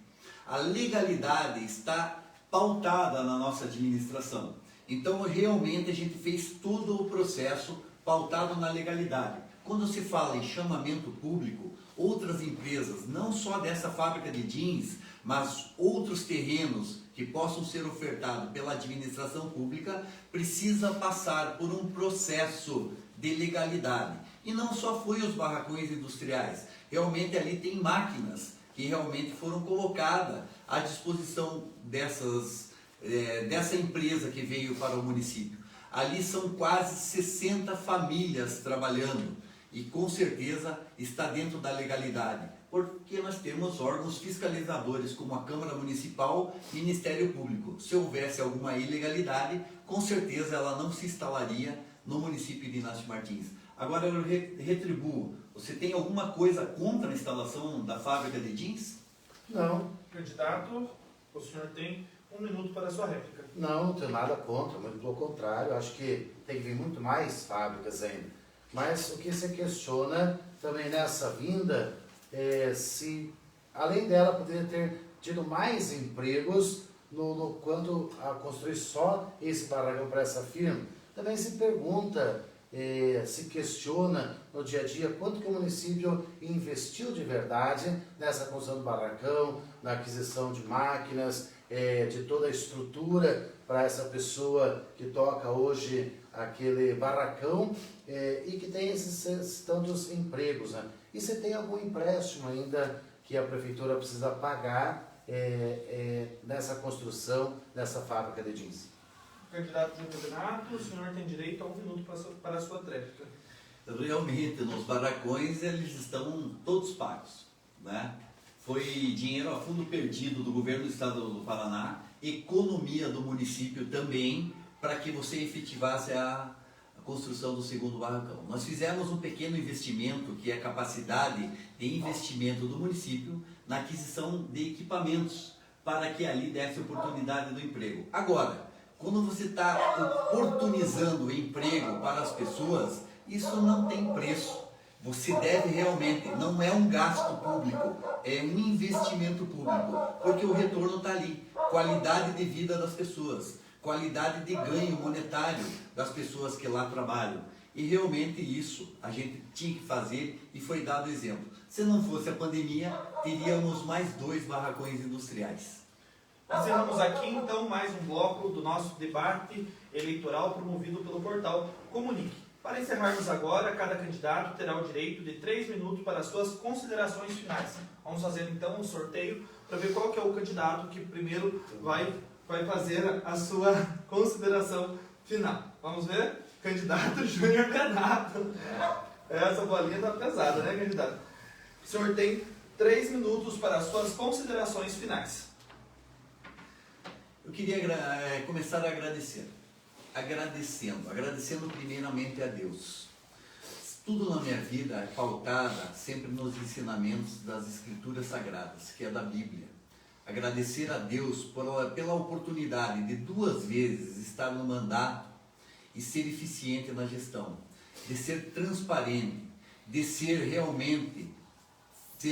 A legalidade está pautada na nossa administração. Então, realmente, a gente fez todo o processo pautado na legalidade. Quando se fala em chamamento público, outras empresas, não só dessa fábrica de jeans, mas outros terrenos que possam ser ofertados pela administração pública, precisa passar por um processo de legalidade. E não só foi os barracões industriais, realmente ali tem máquinas que realmente foram colocadas à disposição dessa empresa que veio para o município. Ali são quase 60 famílias trabalhando e com certeza está dentro da legalidade. Porque nós temos órgãos fiscalizadores como a Câmara Municipal e Ministério Público. Se houvesse alguma ilegalidade, com certeza ela não se instalaria no município de Inácio Martins. Agora eu retribuo, você tem alguma coisa contra a instalação da fábrica de jeans? Não, Candidato, o senhor tem 1 minuto para a sua réplica. não tenho nada contra, muito pelo contrário, acho que tem que vir muito mais fábricas ainda. Mas o que se questiona também nessa vinda é se, além dela, poderia ter tido mais empregos no quanto a construir só esse barracão para essa firma. Também se pergunta, se questiona no dia a dia quanto que o município investiu de verdade nessa construção do barracão, na aquisição de máquinas, de toda a estrutura para essa pessoa que toca hoje aquele barracão e que tem esses tantos empregos, né? E você tem algum empréstimo ainda que a prefeitura precisa pagar nessa construção dessa fábrica de jeans? Candidato Júnior Benato, o senhor tem direito a 1 minuto para a sua réplica. Realmente, nos barracões eles estão todos pagos, né? Foi dinheiro a fundo perdido do governo do estado do Paraná, economia do município também, para que você efetivasse a construção do segundo barracão. Nós fizemos um pequeno investimento, que é a capacidade de investimento do município na aquisição de equipamentos, para que ali desse oportunidade do emprego. Agora, quando você está oportunizando o emprego para as pessoas, isso não tem preço. Você deve realmente, não é um gasto público, é um investimento público, porque o retorno está ali. Qualidade de vida das pessoas, qualidade de ganho monetário das pessoas que lá trabalham. E realmente isso a gente tinha que fazer e foi dado exemplo. Se não fosse a pandemia, teríamos mais 2 barracões industriais. Encerramos aqui então mais um bloco do nosso debate eleitoral promovido pelo portal Comunique. Para encerrarmos agora, cada candidato terá o direito de 3 minutos para as suas considerações finais. Vamos fazer então um sorteio para ver qual que é o candidato que primeiro vai fazer a sua consideração final. Vamos ver? Candidato Júnior Benato. Essa bolinha está pesada, né, candidato? O senhor tem 3 minutos para as suas considerações finais. Eu queria começar agradecendo primeiramente a Deus. Tudo na minha vida é pautada sempre nos ensinamentos das Escrituras Sagradas, que é da Bíblia. Agradecer a Deus pela oportunidade de 2 vezes estar no mandato e ser eficiente na gestão, de ser transparente, de ser realmente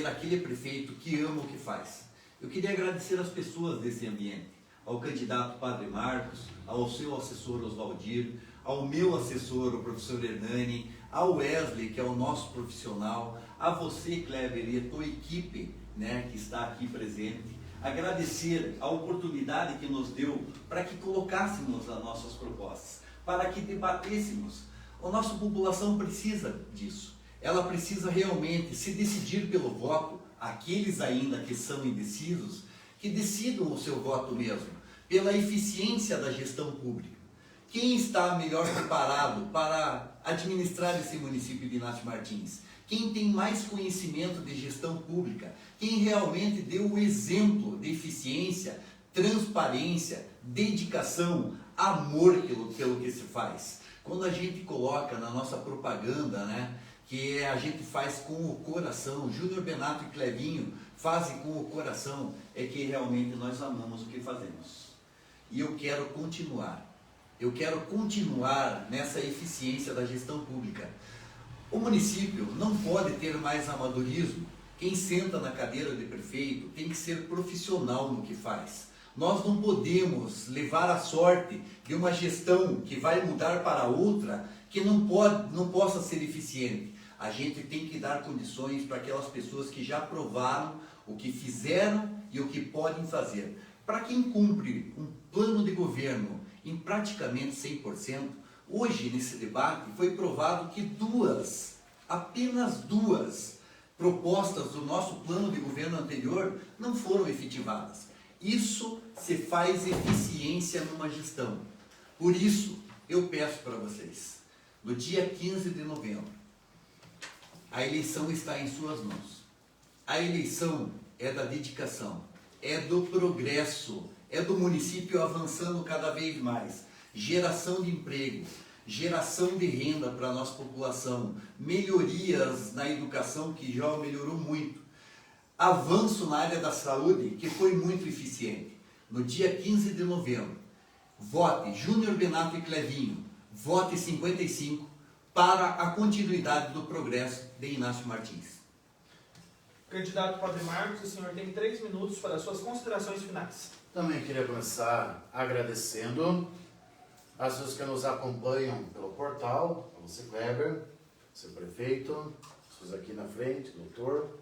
aquele prefeito que ama o que faz. Eu queria agradecer as pessoas desse ambiente, ao candidato Padre Marcos, ao seu assessor Oswaldir, ao meu assessor, o professor Hernani, ao Wesley, que é o nosso profissional, a você, Kleber, e a tua equipe, né, que está aqui presente. Agradecer a oportunidade que nos deu para que colocássemos as nossas propostas, para que debatêssemos. A nossa população precisa disso. Ela precisa realmente se decidir pelo voto, aqueles ainda que são indecisos, que decidam o seu voto mesmo, pela eficiência da gestão pública. Quem está melhor preparado para administrar esse município de Inácio Martins? Quem tem mais conhecimento de gestão pública? Quem realmente deu o exemplo de eficiência, transparência, dedicação, amor pelo que se faz? Quando a gente coloca na nossa propaganda, né, que a gente faz com o coração, Júnior Benato e Clevinho fazem com o coração, é que realmente nós amamos o que fazemos. E eu quero continuar nessa eficiência da gestão pública. O município não pode ter mais amadorismo. Quem senta na cadeira de prefeito tem que ser profissional no que faz. Nós não podemos levar a sorte de uma gestão que vai mudar para outra que não possa ser eficiente. A gente tem que dar condições para aquelas pessoas que já provaram o que fizeram e o que podem fazer. Para quem cumpre um plano de governo em praticamente 100%, hoje nesse debate foi provado que apenas duas propostas do nosso plano de governo anterior não foram efetivadas. Isso se faz eficiência numa gestão. Por isso, eu peço para vocês, no dia 15 de novembro, a eleição está em suas mãos. A eleição é da dedicação, é do progresso, é do município avançando cada vez mais. Geração de emprego, geração de renda para a nossa população, melhorias na educação, que já melhorou muito, avanço na área da saúde, que foi muito eficiente. No dia 15 de novembro, vote Júnior Benato e Clevinho, vote 55 para a continuidade do progresso de Inácio Martins. Candidato Padre Marcos, o senhor tem 3 minutos para suas considerações finais. Também queria começar agradecendo as pessoas que nos acompanham pelo portal, a você, Kleber, seu prefeito, as pessoas aqui na frente, doutor,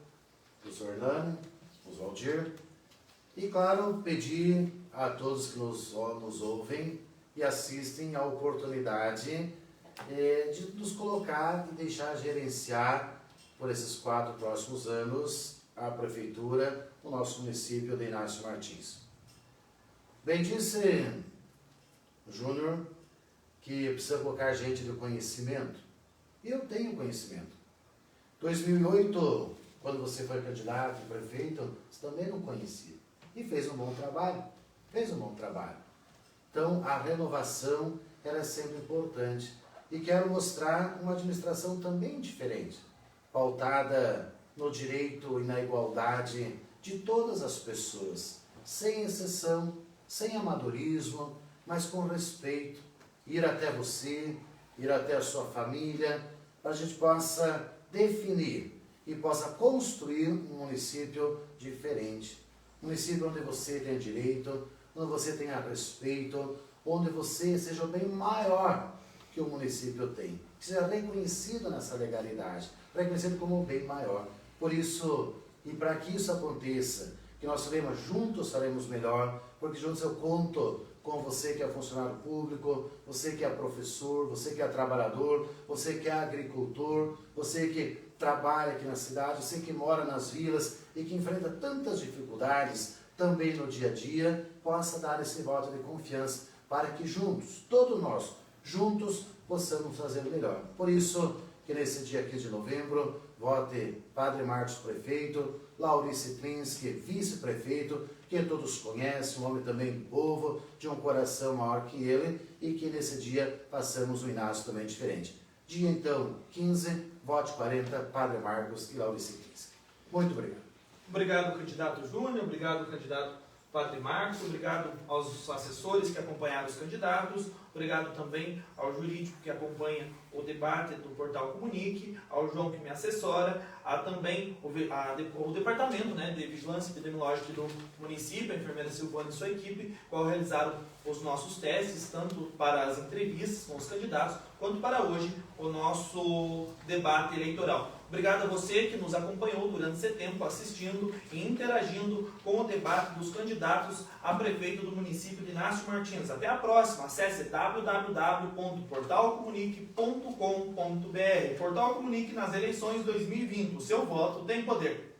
professor Hernani, o Valdir, e claro, pedir a todos que nos ouvem e assistem a oportunidade de nos colocar e deixar gerenciar por esses 4 próximos anos a prefeitura, o nosso município de Inácio Martins. Bem disse Júnior que precisa colocar gente de conhecimento, e eu tenho conhecimento. 2008, quando você foi candidato e prefeito, você também não conhecia, e fez um bom trabalho, Então, a renovação ela é sempre importante, e quero mostrar uma administração também diferente, pautada no direito e na igualdade de todas as pessoas, sem exceção, sem amadorismo, mas com respeito, ir até você, ir até a sua família, para a gente possa definir e possa construir um município diferente. Um município onde você tenha direito, onde você tenha respeito, onde você seja bem maior que o município tem, que seja reconhecido nessa legalidade, reconhecido como um bem maior. Por isso, e para que isso aconteça, que nós faremos juntos, faremos melhor, porque juntos eu conto com você que é funcionário público, você que é professor, você que é trabalhador, você que é agricultor, você que trabalha aqui na cidade, você que mora nas vilas e que enfrenta tantas dificuldades também no dia a dia, possa dar esse voto de confiança para que juntos, todos nós, juntos, possamos fazer melhor. Por isso, que nesse dia 15 de novembro, vote Padre Marcos prefeito, Laurice Trinski vice-prefeito, que todos conhecem, um homem também do povo, de um coração maior que ele, e que nesse dia passamos um Inácio também diferente. Dia então, 15, vote 40, Padre Marcos e Laurice Trinski. Muito obrigado. Obrigado, candidato Júnior, obrigado, candidato Padre Marcos, obrigado aos assessores que acompanharam os candidatos, obrigado também ao jurídico que acompanha o debate do Portal Comunique, ao João que me assessora, a também o departamento de vigilância epidemiológica do município, a enfermeira Silvana e sua equipe, qual realizaram os nossos testes, tanto para as entrevistas com os candidatos, quanto para hoje o nosso debate eleitoral. Obrigado a você que nos acompanhou durante esse tempo, assistindo e interagindo com o debate dos candidatos a prefeito do município de Inácio Martins. Até a próxima. Acesse www.portalcomunique.com.br. Portal Comunique nas eleições 2020. O seu voto tem poder.